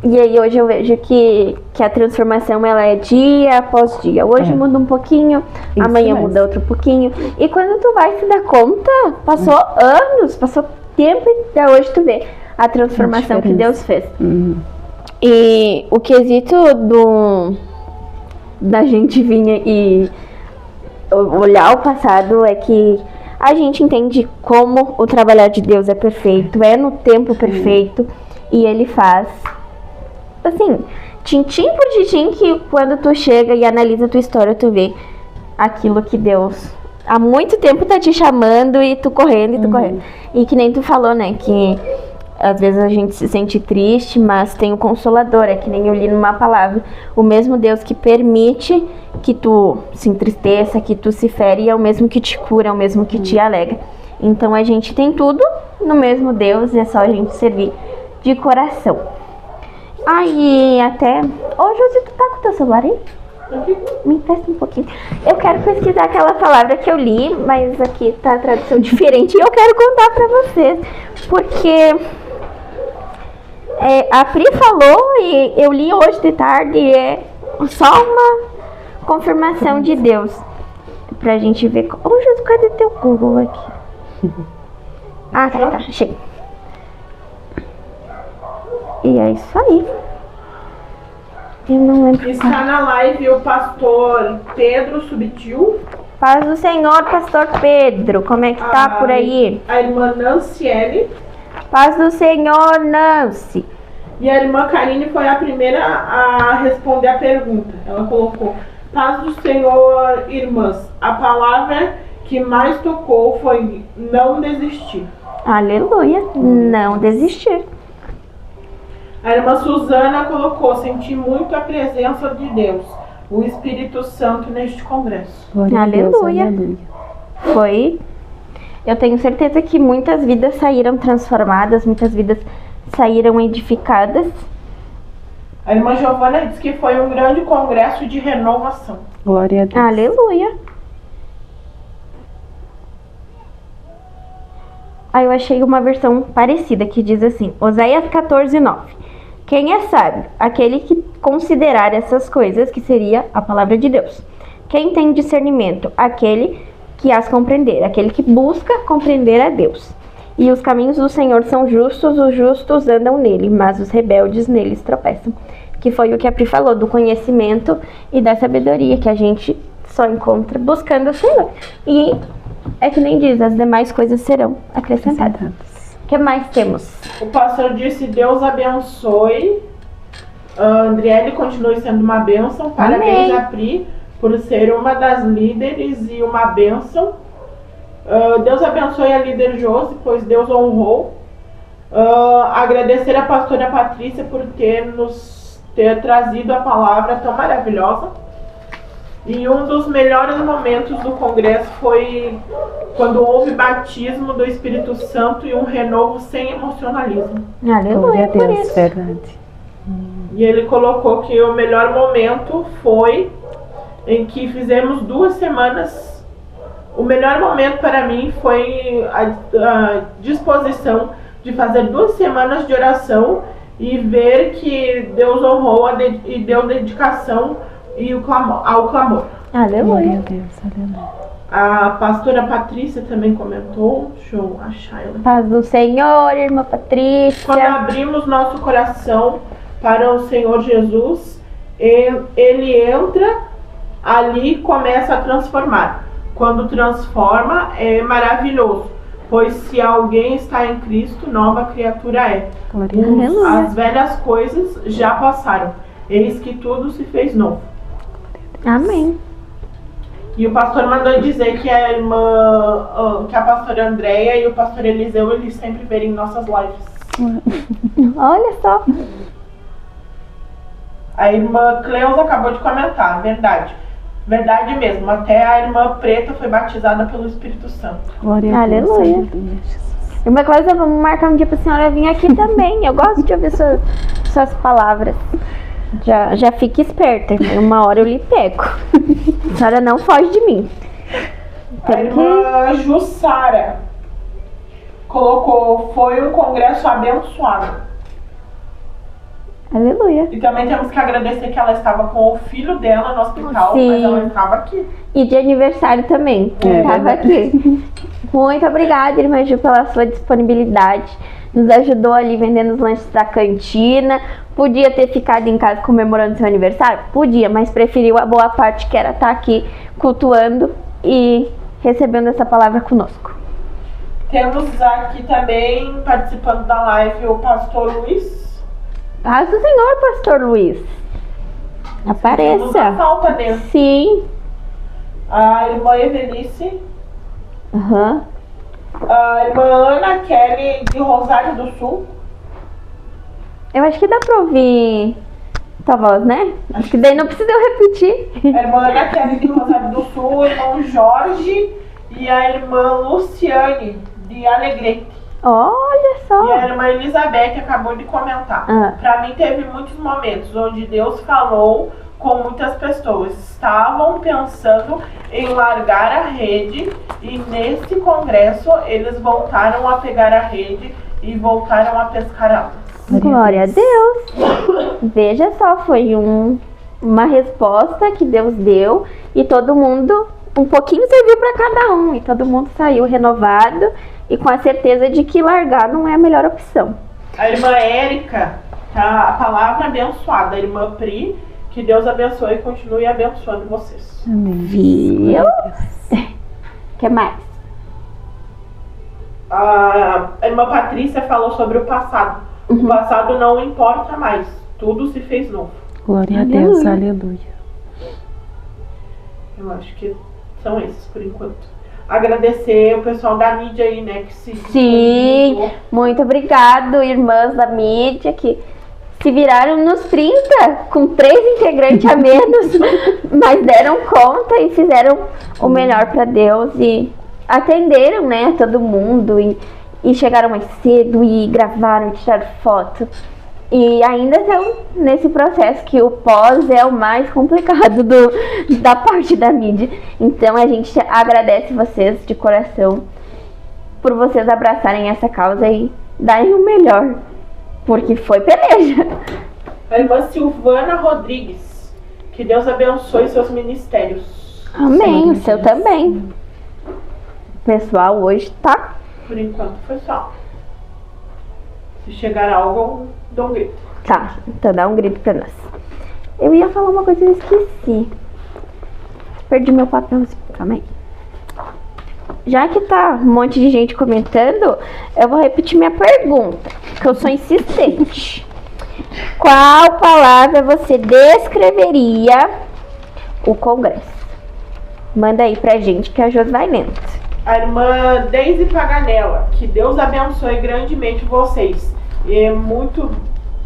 E aí hoje eu vejo que a transformação ela é dia após dia. Hoje muda um pouquinho, isso amanhã mesmo. Muda outro pouquinho. E quando tu vai se dar conta, passou anos, passou tempo e hoje tu vê a transformação que Deus fez. E o quesito da gente vir e olhar o passado é que a gente entende como o trabalhar de Deus é perfeito, é no tempo perfeito e Ele faz... assim, tintim por tintim, que quando tu chega e analisa a tua história, tu vê aquilo que Deus há muito tempo tá te chamando e tu correndo e tu correndo. E que nem tu falou, né, que às vezes a gente se sente triste, mas tem o Consolador, é que nem eu li numa palavra. O mesmo Deus que permite que tu se entristeça, que tu se fere, é o mesmo que te cura, é o mesmo que te alegra. Então a gente tem tudo no mesmo Deus e é só a gente servir de coração. Aí até... Ô Josi, tu tá com o teu celular aí? Me empresta um pouquinho. Eu quero pesquisar aquela palavra que eu li, mas aqui tá a tradução diferente e eu quero contar pra vocês. Porque a Pri falou e eu li hoje de tarde e é só uma confirmação de Deus. Pra gente ver... Ô Josi, cadê teu Google aqui? Ah, tá, achei. E é isso aí. Eu não lembro. Está na live o pastor Pedro Subtil. Paz do Senhor, pastor Pedro. Como é que tá por aí? A irmã Nanciele. Paz do Senhor, Nancy. E a irmã Karine foi a primeira a responder a pergunta. Ela colocou: Paz do Senhor, irmãs. A palavra que mais tocou foi não desistir. Aleluia. Não desistir. A irmã Suzana colocou: senti muito a presença de Deus, o Espírito Santo neste congresso. Aleluia. Aleluia. Foi. Eu tenho certeza que muitas vidas saíram transformadas, muitas vidas saíram edificadas. A irmã Giovana disse que foi um grande congresso de renovação. Glória a Deus. Aleluia. Aí eu achei uma versão parecida que diz assim, Oséias 14:9. Quem é sábio? Aquele que considerar essas coisas, que seria a palavra de Deus. Quem tem discernimento? Aquele que as compreender, aquele que busca compreender a Deus. E os caminhos do Senhor são justos, os justos andam nele, mas os rebeldes neles tropeçam. Que foi o que a Pri falou, do conhecimento e da sabedoria, que a gente só encontra buscando o Senhor. E é que nem diz, as demais coisas serão acrescentadas. O que mais temos? O pastor disse: Deus abençoe. A Andriele continue sendo uma bênção. Parabéns a Pri por ser uma das líderes e uma bênção. Deus abençoe a líder Josi, pois Deus honrou. Agradecer a pastora Patrícia por ter trazido a palavra tão maravilhosa. E um dos melhores momentos do congresso foi quando houve batismo do Espírito Santo e um renovo sem emocionalismo. Aleluia, por isso. Verdade. E ele colocou que o melhor momento foi em que fizemos 2 semanas. O melhor momento para mim foi a disposição de fazer 2 semanas de oração e ver que Deus honrou e deu dedicação ao clamor. Aleluia. Glória a Deus, aleluia. A pastora Patrícia também comentou. Deixa eu achar ela. Paz do Senhor, irmã Patrícia. Quando abrimos nosso coração para o Senhor Jesus, ele entra ali e começa a transformar. Quando transforma, é maravilhoso. Pois se alguém está em Cristo, nova criatura é. As velhas coisas já passaram. Eis que tudo se fez novo. Amém. E o pastor mandou dizer que a irmã, que a pastora Andréia e o pastor Eliseu, eles sempre verem nossas lives. Olha só. A irmã Cleusa acabou de comentar, verdade. Verdade mesmo, até a irmã Preta foi batizada pelo Espírito Santo. Glória a Deus. Aleluia. Irmã Cleusa, vamos marcar um dia para a senhora vir aqui também. Eu gosto de ouvir suas palavras. Já fique esperta, uma hora eu lhe pego. A senhora não foge de mim. A irmã Jussara colocou: foi um congresso abençoado. Aleluia. E também temos que agradecer que ela estava com o filho dela no hospital, Sim. mas ela estava aqui. E de aniversário também. Estava aqui. Muito obrigada, irmã Ju, pela sua disponibilidade. Nos ajudou ali vendendo os lanches da cantina. Podia ter ficado em casa comemorando seu aniversário? Podia, mas preferiu a boa parte, que era estar aqui cultuando e recebendo essa palavra conosco. Temos aqui também, participando da live, o pastor Luiz. Paz do Senhor, pastor Luiz. Apareça. Não falta dele. Sim. A irmã Evelice. Aham. A irmã Ana Kelly, de Rosário do Sul. Eu acho que dá pra ouvir tua voz, né? Acho que daí não precisa eu repetir. A irmã Ana Kelly do Rosário do Sul, o irmão Jorge e a irmã Luciane de Alegrete. Olha E só. a irmã Elizabeth acabou de comentar. Pra mim teve muitos momentos onde Deus falou com muitas pessoas. Estavam pensando em largar a rede e nesse congresso eles voltaram a pegar a rede e voltaram a pescar almas. Glória a Deus. Veja só, foi uma resposta que Deus deu e todo mundo, um pouquinho serviu para cada um e todo mundo saiu renovado e com a certeza de que largar não é a melhor opção. A irmã Érica, tá? A palavra abençoada, a irmã Pri, que Deus abençoe e continue abençoando vocês. Amém. Viu? O que mais? A irmã Patrícia falou sobre o passado. O passado não importa mais, tudo se fez novo. Glória a Deus, aleluia. Eu acho que são esses por enquanto. Agradecer o pessoal da mídia aí, né? Que se Sim, muito obrigado, irmãs da mídia, que se viraram nos 30, com 3 integrantes a menos, mas deram conta e fizeram o melhor para Deus e atenderam, né, todo mundo e chegaram mais cedo e gravaram, tiraram foto. E ainda estão nesse processo que o pós é o mais complicado da parte da mídia. Então a gente agradece vocês de coração por vocês abraçarem essa causa e darem o melhor, porque foi peleja. A irmã Silvana Rodrigues, que Deus abençoe seus ministérios. Amém, o seu também. O pessoal hoje tá. Por enquanto foi só. Se chegar algo, dá um grito. Tá, então dá um grito pra nós. Eu ia falar uma coisa e eu esqueci. Perdi meu papelzinho, calma aí. Já que tá um monte de gente comentando, eu vou repetir minha pergunta, que eu sou insistente. Qual palavra você descreveria o congresso? Manda aí pra gente que a Jos vai lendo. A irmã Deise Paganella, que Deus abençoe grandemente vocês. E é muito,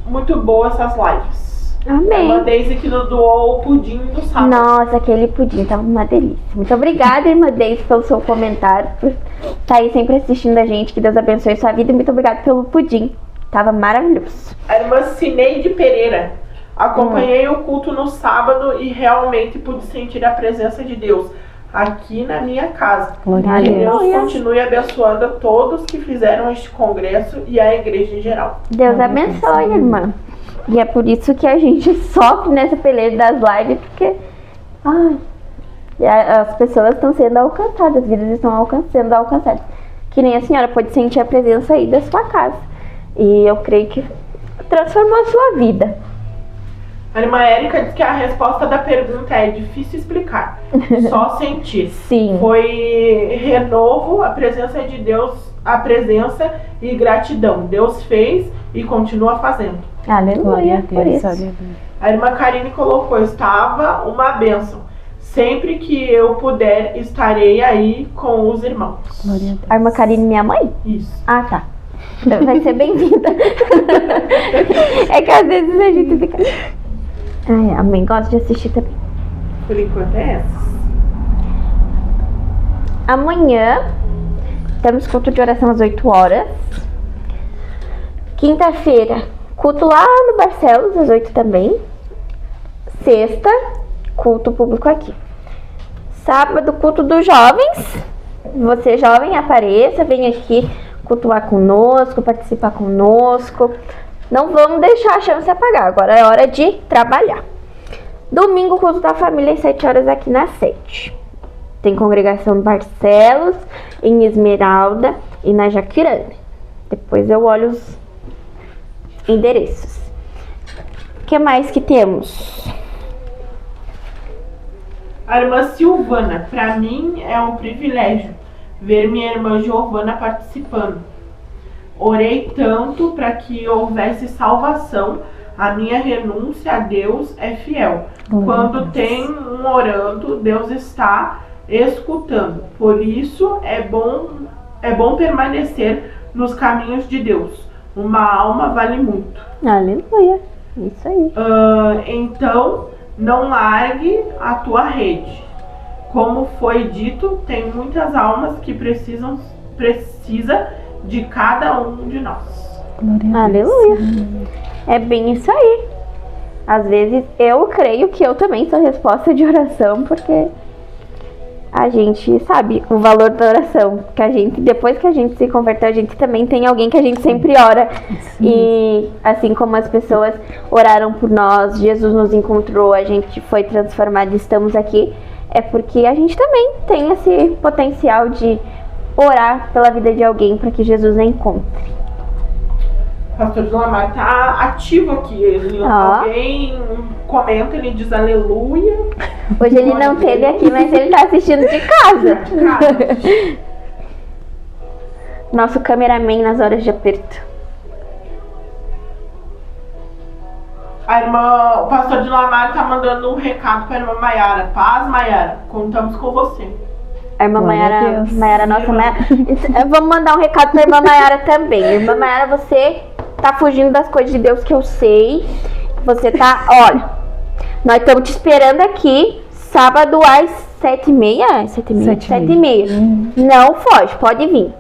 muito boa essas lives. Amém. A irmã Deise que nos doou o pudim do sábado. Nossa, aquele pudim tava uma delícia. Muito obrigada, irmã Deise, pelo seu comentário, por estar aí sempre assistindo a gente. Que Deus abençoe sua vida e muito obrigada pelo pudim. Tava maravilhoso. A irmã Cineide Pereira. Acompanhei o culto no sábado e realmente pude sentir a presença de Deus aqui na minha casa. Glória a Que Deus. Deus continue abençoando a todos que fizeram este congresso e a igreja em geral. Deus abençoe, irmã. E é por isso que a gente sofre nessa peleja das lives, porque as pessoas estão sendo alcançadas, as vidas estão sendo alcançadas. Que nem a senhora pode sentir a presença aí da sua casa. E eu creio que transformou a sua vida. A irmã Érica diz que a resposta da pergunta é difícil explicar, só sentir. Sim. Foi renovo, a presença de Deus, a presença e gratidão. Deus fez e continua fazendo. Glória Aleluia, a por Deus, isso. aleluia. A irmã Karine colocou, estava uma bênção. Sempre que eu puder, estarei aí com os irmãos. Glória a Deus. A irmã Karine, minha mãe? Isso. Ah, tá. Vai ser bem-vinda. É que às vezes a gente fica... Ai, a mãe gosta de assistir também. Por enquanto é essas. Amanhã temos culto de oração às 8 horas. Quinta-feira, culto lá no Barcelos, às 8 também. Sexta, culto público aqui. Sábado, culto dos jovens. Você, jovem, apareça, vem aqui cultuar conosco, participar conosco. Não vamos deixar a chance apagar, agora é hora de trabalhar. Domingo, culto da família, às 7 horas aqui na sede. Tem congregação no Barcelos, em Esmeralda e na Jaquirane. Depois eu olho os endereços. O que mais que temos? A irmã Silvana, para mim é um privilégio ver minha irmã Giovana participando. Orei tanto para que houvesse salvação. A minha renúncia a Deus é fiel. Quando tem um orando, Deus está escutando. Por isso é bom permanecer nos caminhos de Deus. Uma alma vale muito. Aleluia. Isso aí. Então, não largue a tua rede. Como foi dito, tem muitas almas que precisa de cada um de nós. Aleluia. É bem isso aí. Às vezes eu creio que eu também sou resposta de oração, porque a gente sabe o valor da oração. Que a gente, depois que a gente se converteu, a gente também tem alguém que a gente sempre ora. E assim como as pessoas oraram por nós, Jesus nos encontrou, a gente foi transformado e estamos aqui, é porque a gente também tem esse potencial de orar pela vida de alguém para que Jesus a encontre. O pastor Dilamar tá ativo aqui. Alguém comenta, ele diz aleluia. Hoje ele não teve aqui, mas ele tá assistindo de casa. Nosso cameraman nas horas de aperto. O pastor Dilamar tá mandando um recado pra irmã Maiara. Paz, Maiara, contamos com você. A irmã Maiara, nossa Maiara. Vamos mandar um recado pra irmã Maiara também. Irmã Maiara, você tá fugindo das coisas de Deus que eu sei. Você tá, olha, nós estamos te esperando aqui sábado às 7h30. 7h30. Não foge, pode vir,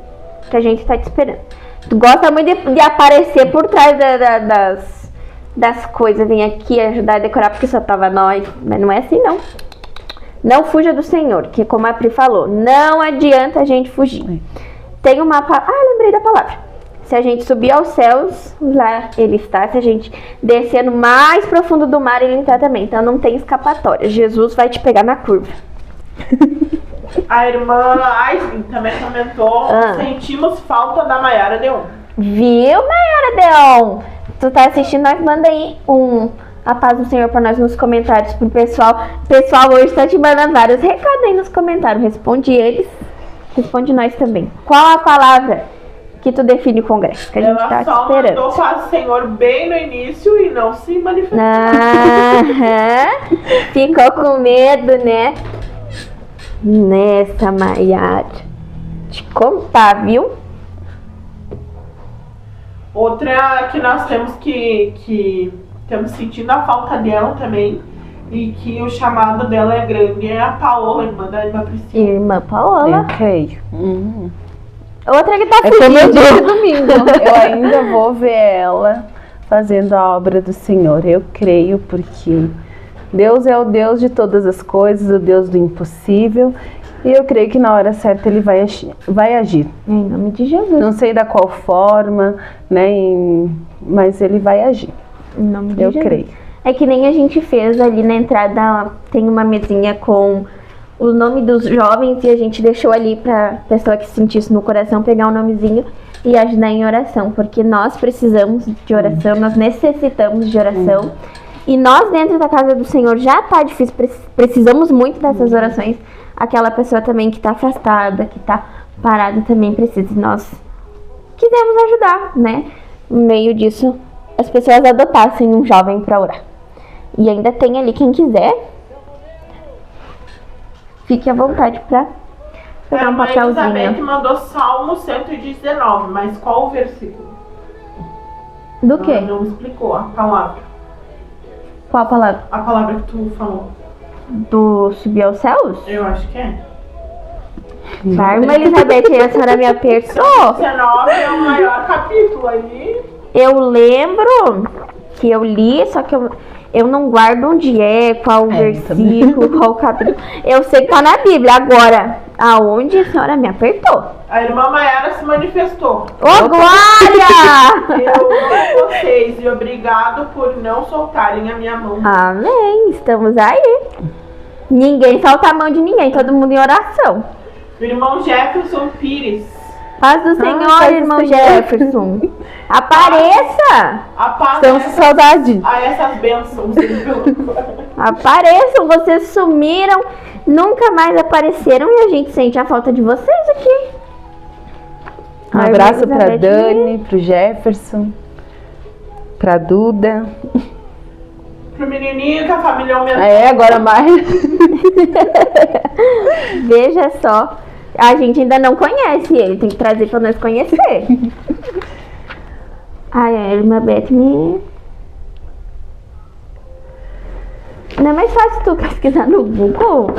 que a gente tá te esperando. Tu gosta muito de aparecer por trás das coisas, vem aqui ajudar a decorar porque só tava nós, mas não é assim não. Não fuja do Senhor, que como a Pri falou, não adianta a gente fugir. Tem uma palavra, lembrei da palavra. Se a gente subir aos céus, lá ele está. Se a gente descer no mais profundo do mar, ele está também. Então não tem escapatória. Jesus vai te pegar na curva. A irmã Aisling também comentou, sentimos falta da Maiara Deon. Viu, Maiara Deon? Tu tá assistindo, nós manda aí a paz do Senhor pra nós nos comentários pro pessoal. O pessoal hoje tá te mandando vários recados aí nos comentários. Responde eles, responde nós também. Qual a palavra que tu define o congresso? Que a gente tá te esperando. Ela só mandou paz do Senhor bem no início e não se manifestou. Ficou com medo, né? Nessa, Maiara. Te contar, viu? Outra que nós temos que estamos sentindo a falta dela também, e que o chamado dela é grande, é a Paola, irmã da irmã Priscila. Irmã Paola. Eu creio. Outra que tá fugindo. Como eu disse domingo, eu ainda vou ver ela fazendo a obra do Senhor. Eu creio, porque Deus é o Deus de todas as coisas, o Deus do impossível. E eu creio que na hora certa ele vai agir. Em nome de Jesus. Não sei da qual forma, né? Mas ele vai agir. Em nome de Jesus. Eu creio. É que nem a gente fez ali na entrada, tem uma mesinha com o nome dos jovens e a gente deixou ali pra pessoa que sentisse no coração pegar o nomezinho e ajudar em oração. Porque nós precisamos de oração, nós necessitamos de oração. E nós dentro da casa do Senhor já tá difícil, precisamos muito dessas orações. Aquela pessoa também que tá afastada, que tá parada também precisa. E nós quisemos ajudar, né? No meio disso, as pessoas adotassem um jovem para orar. E ainda tem ali quem quiser. Fique à vontade para pegar um papelzinho. A Elizabeth mandou Salmo 119, mas qual o versículo? Do quê? Não explicou a palavra. Qual a palavra? A palavra que tu falou. Do subir aos céus? Eu acho que é. Irmã Elizabeth, a senhora me apertou. 19 é o maior capítulo aí. Eu lembro que eu li, só que eu não guardo onde é, qual o versículo, qual o capítulo. Eu sei que tá na Bíblia. Agora, aonde a senhora me apertou? A irmã Maiara se manifestou. Ô, glória! Eu amo vocês e obrigado por não soltarem a minha mão. Amém, estamos aí. Ninguém solta a mão de ninguém, todo mundo em oração. O irmão Jefferson Pires. Paz do Senhor, irmão Jefferson. Apareça! Estamos com saudade. A essas bênçãos. Apareçam, vocês sumiram, nunca mais apareceram e a gente sente a falta de vocês aqui. Um abraço pra Dani, pro Jefferson, pra Duda. Pro menininho que a família aumentou. Agora mais. Veja só. A gente ainda não conhece ele, tem que trazer pra nós conhecer. Ai, a irmã Beth me... Não é mais fácil tu pesquisar no Google?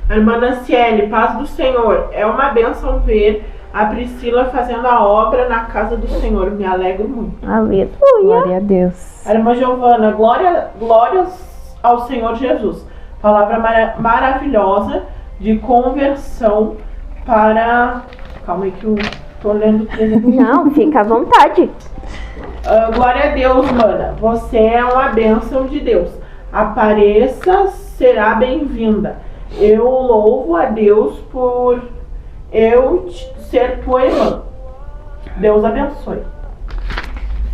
A irmã Nanciele, paz do Senhor. É uma bênção ver a Priscila fazendo a obra na casa do Senhor. Me alegro muito. Aleluia. Glória a Deus. A irmã Giovana, glórias ao Senhor Jesus. Palavra maravilhosa de conversão para... Calma aí que eu tô lendo. Não, fica à vontade. Glória a Deus, mana. Você é uma bênção de Deus. Apareça, será bem-vinda. Eu louvo a Deus por eu ser tua irmã. Deus abençoe.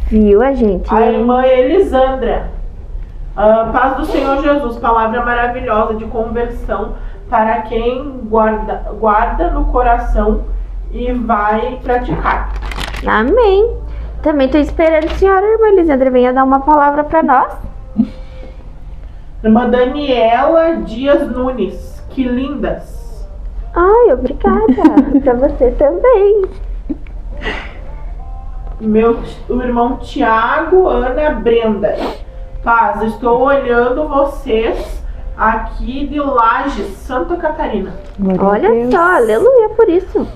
Viu, a gente? A irmã Elisandra. Paz do Senhor Jesus. Palavra maravilhosa de conversão para quem guarda no coração e vai praticar. Amém. Também estou esperando a senhora, irmã Elisandra, venha dar uma palavra para nós. Irmã Daniela Dias Nunes. Que lindas. Ai, obrigada. Para você também. O irmão Tiago, Ana Brenda. Paz, estou olhando vocês aqui de Lages, Santa Catarina. Glória a Olha Deus. só, aleluia por isso.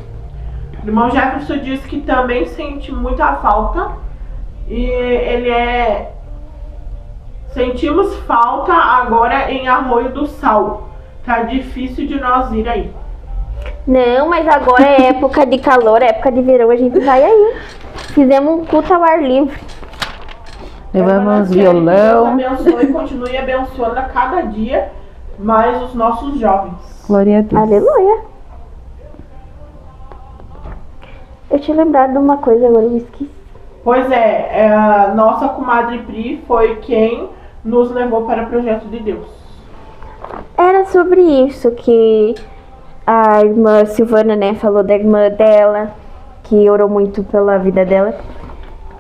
O irmão Jefferson disse que também sente muita falta. E sentimos falta agora em Arroio do Sal. Tá difícil de nós ir aí. Não, mas agora é época de calor, é época de verão, a gente vai aí. Fizemos um culto ao ar livre. Levamos Que Deus violão. abençoe e continue abençoando a cada dia mais os nossos jovens. Glória a Deus. Aleluia. Eu tinha lembrado de uma coisa, agora eu esqueci. Pois é, a nossa comadre Pri foi quem nos levou para o projeto de Deus. Era sobre isso que a irmã Silvana, né, falou da irmã dela, que orou muito pela vida dela.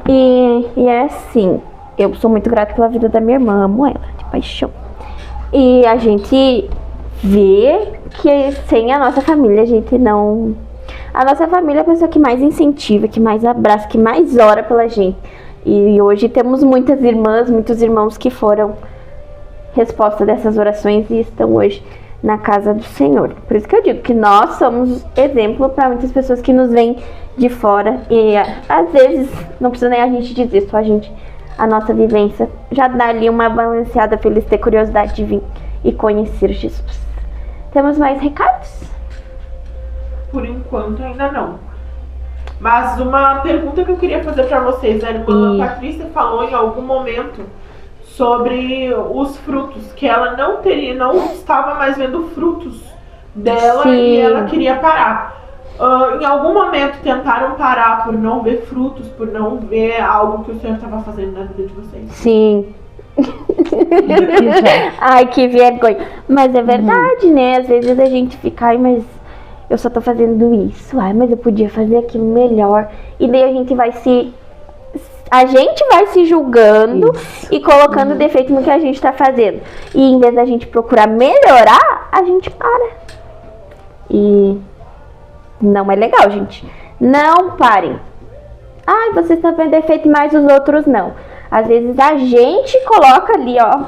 E é assim, eu sou muito grata pela vida da minha irmã, amo ela, de paixão. E a gente vê que sem a nossa família a gente não... A nossa família é a pessoa que mais incentiva, que mais abraça, que mais ora pela gente. E hoje temos muitas irmãs, muitos irmãos que foram resposta dessas orações e estão hoje na casa do Senhor. Por isso que eu digo que nós somos exemplo para muitas pessoas que nos vêm de fora. E às vezes, não precisa nem a gente dizer, só a nossa vivência já dá ali uma balanceada para eles ter curiosidade de vir e conhecer Jesus. Temos mais recados? Por enquanto ainda não. Mas uma pergunta que eu queria fazer para vocês. A irmã Patrícia falou em algum momento sobre os frutos, que ela não estava mais vendo frutos dela. Sim. E ela queria parar. Em algum momento tentaram parar por não ver frutos, por não ver algo que o Senhor estava fazendo na vida de vocês? Sim. Ai, que vergonha. Mas é verdade, né? Às vezes a gente fica, ai, mas eu só tô fazendo isso. Ai, mas eu podia fazer aquilo melhor. E daí a gente vai se julgando e colocando defeito no que a gente tá fazendo. E em vez da gente procurar melhorar, a gente para. E não é legal, gente. Não parem. Ai, você está vendo defeito, mas os outros não. Às vezes a gente coloca ali, ó,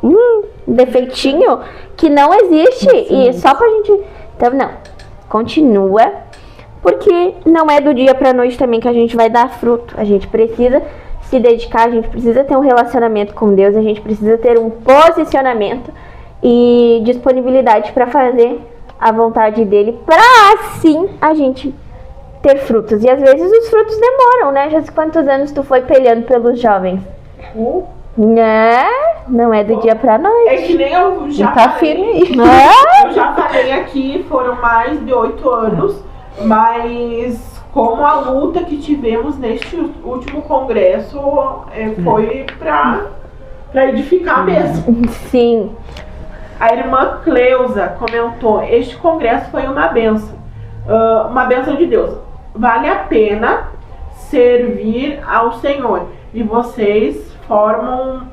um defeitinho que não existe. Sim. E só pra gente... Então, não. Continua. Porque não é do dia pra noite também que a gente vai dar fruto. A gente precisa se dedicar, a gente precisa ter um relacionamento com Deus, a gente precisa ter um posicionamento e disponibilidade pra fazer a vontade dele, pra assim a gente ter frutos. E às vezes os frutos demoram, né? Já sei quantos anos tu foi peleando pelos jovens. Né? Não é do dia pra noite. É que nem eu já tá falei. firme. Eu já falei aqui, foram mais de 8 anos, mas como a luta que tivemos neste último congresso foi pra edificar mesmo. Sim. A irmã Cleusa comentou: este congresso foi uma bênção de Deus. Vale a pena servir ao Senhor. E vocês foram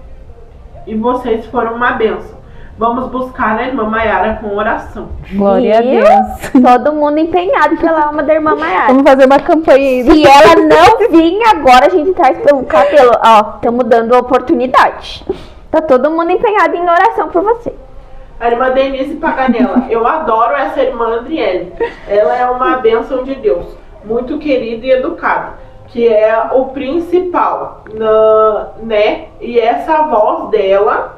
uma bênção. Vamos buscar a irmã Maiara com oração. Glória a Viu? Deus. Todo mundo empenhado pela alma da irmã Maiara. Vamos fazer uma campanha aí. Se ela não vir agora, a gente traz pelo cabelo. Ó, estamos dando a oportunidade. Tá todo mundo empenhado em oração por você. A irmã Denise Paganella. Eu adoro essa irmã Andriele. Ela é uma bênção de Deus. Muito querida e educada. Que é o principal, né? E essa voz dela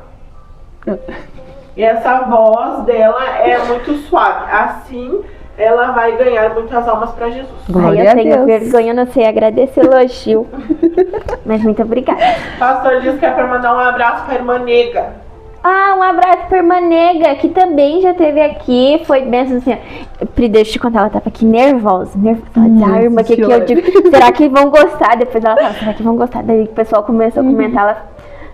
é muito suave. Assim, ela vai ganhar muitas almas para Jesus. Glória Aí eu a tenho Deus. vergonha, não sei agradecer o elogio. Mas muito obrigada. Pastor diz que é para mandar um abraço para a irmã Nega. Ah, um abraço pra irmã Nega, que também já esteve aqui. Foi bem assim. Pri, deixa eu te contar, ela tava aqui nervosa. Ela disse, ah, irmã, que eu digo? Será que vão gostar? Depois ela falou, será que vão gostar? Daí o pessoal começou a comentar, ela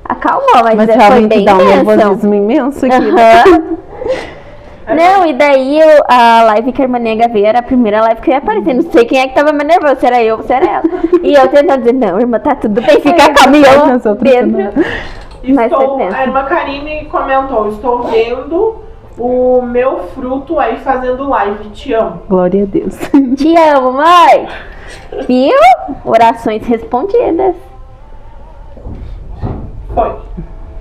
acalmou, mas foi realmente bem dá um intenso. nervosismo imenso aqui. Aham. Não, e daí a live que a irmã Nega veio era a primeira live que eu ia aparecer. Não sei quem é que tava mais nervosa, se era eu ou se era ela. E eu tentando dizer, não, irmã, tá tudo bem, fica caminhando dentro. Mas A irmã Karine comentou, estou vendo o meu fruto aí fazendo live, te amo. Glória a Deus. Te amo, mãe. Viu? Orações respondidas. Foi.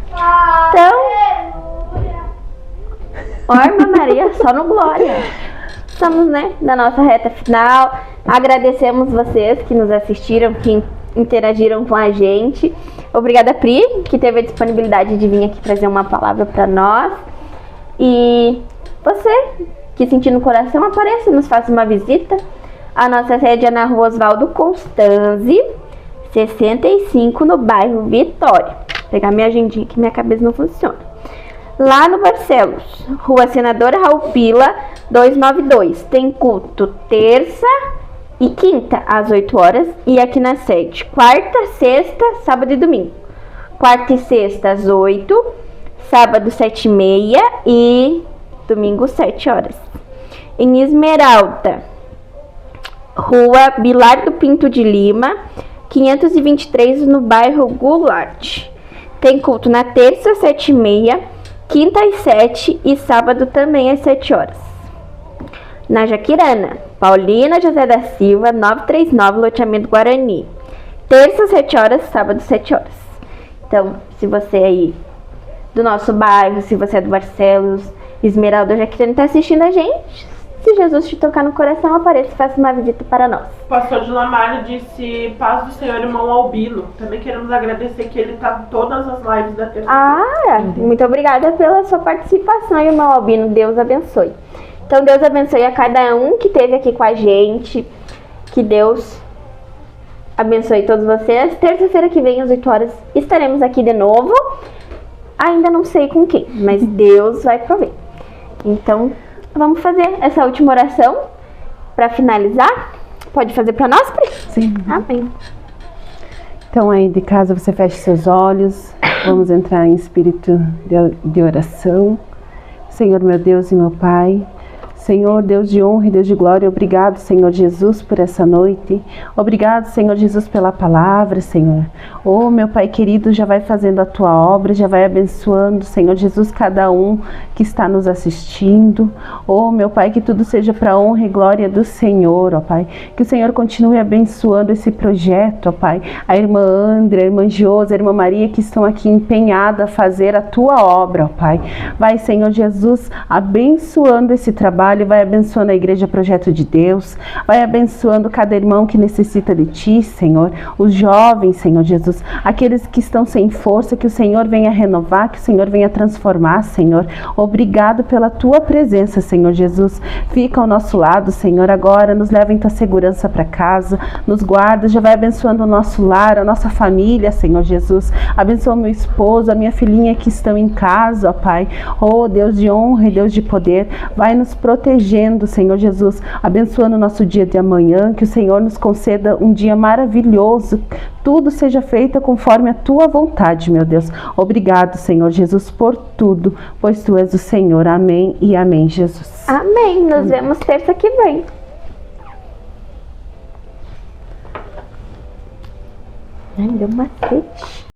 Então, ó, irmã Maria, só no glória. Estamos, né, na nossa reta final. Agradecemos vocês que nos assistiram, que interagiram com a gente. Obrigada, Pri, que teve a disponibilidade de vir aqui trazer uma palavra para nós. E você, que sentir no coração, apareça e nos faça uma visita. A nossa sede é na Rua Oswaldo Constanzi, 65, no bairro Vitória. Vou pegar minha agendinha que minha cabeça não funciona. Lá no Barcelos, Rua Senadora Raul Pila, 292. Tem culto terça e quinta, às 8 horas. E aqui na sede, quarta, sexta, sábado e domingo. Quarta e sexta, às 8. Sábado, 7h30. E domingo, 7 horas. Em Esmeralda, Rua Bilardo Pinto de Lima, 523, no bairro Goulart. Tem culto na terça, 7h30. Quinta, às 7 e sábado também às 7 horas. Na Jaquirana, Paulina José da Silva, 939, loteamento Guarani. Terça, 7 horas, sábado, 7 horas. Então, se você aí do nosso bairro, se você é do Barcelos, Esmeralda, Jaquirana, está assistindo a gente, se Jesus te tocar no coração, apareça e faça uma visita para nós. O pastor de Lamário disse, paz do Senhor, irmão Albino. Também queremos agradecer que ele está em todas as lives da terça-feira. Ah, muito obrigada pela sua participação, irmão Albino. Deus abençoe. Então, Deus abençoe a cada um que esteve aqui com a gente. Que Deus abençoe todos vocês. Terça-feira que vem, às 8 horas, estaremos aqui de novo. Ainda não sei com quem, mas Deus vai prover. Então, vamos fazer essa última oração para finalizar. Pode fazer para nós, Pri? Sim. Amém. Então aí de casa você fecha seus olhos. Vamos entrar em espírito de oração. Senhor meu Deus e meu Pai, Senhor, Deus de honra e Deus de glória, obrigado, Senhor Jesus, por essa noite. Obrigado, Senhor Jesus, pela palavra, Senhor. Oh, meu Pai querido, já vai fazendo a Tua obra, já vai abençoando, Senhor Jesus, cada um que está nos assistindo. Oh, meu Pai, que tudo seja para a honra e glória do Senhor, ó Pai. Que o Senhor continue abençoando esse projeto, ó Pai. A irmã André, a irmã Josa, a irmã Maria, que estão aqui empenhadas a fazer a Tua obra, ó Pai. Vai, Senhor Jesus, abençoando esse trabalho, vai abençoando a Igreja Projeto de Deus, vai abençoando cada irmão que necessita de Ti, Senhor, os jovens, Senhor Jesus, aqueles que estão sem força, que o Senhor venha renovar, que o Senhor venha transformar, Senhor. Obrigado pela Tua presença, Senhor Jesus. Fica ao nosso lado, Senhor, agora, nos leva em Tua segurança para casa, nos guarda, já vai abençoando o nosso lar, a nossa família, Senhor Jesus. Abençoa o meu esposo, a minha filhinha que estão em casa, ó Pai. Oh, Deus de honra e Deus de poder, vai nos protegendo, Senhor Jesus, abençoando o nosso dia de amanhã, que o Senhor nos conceda um dia maravilhoso, tudo seja feito conforme a Tua vontade, meu Deus. Obrigado, Senhor Jesus, por tudo, pois Tu és o Senhor. Amém e amém, Jesus. Amém. Nos vemos terça que vem. Ai, deu macete.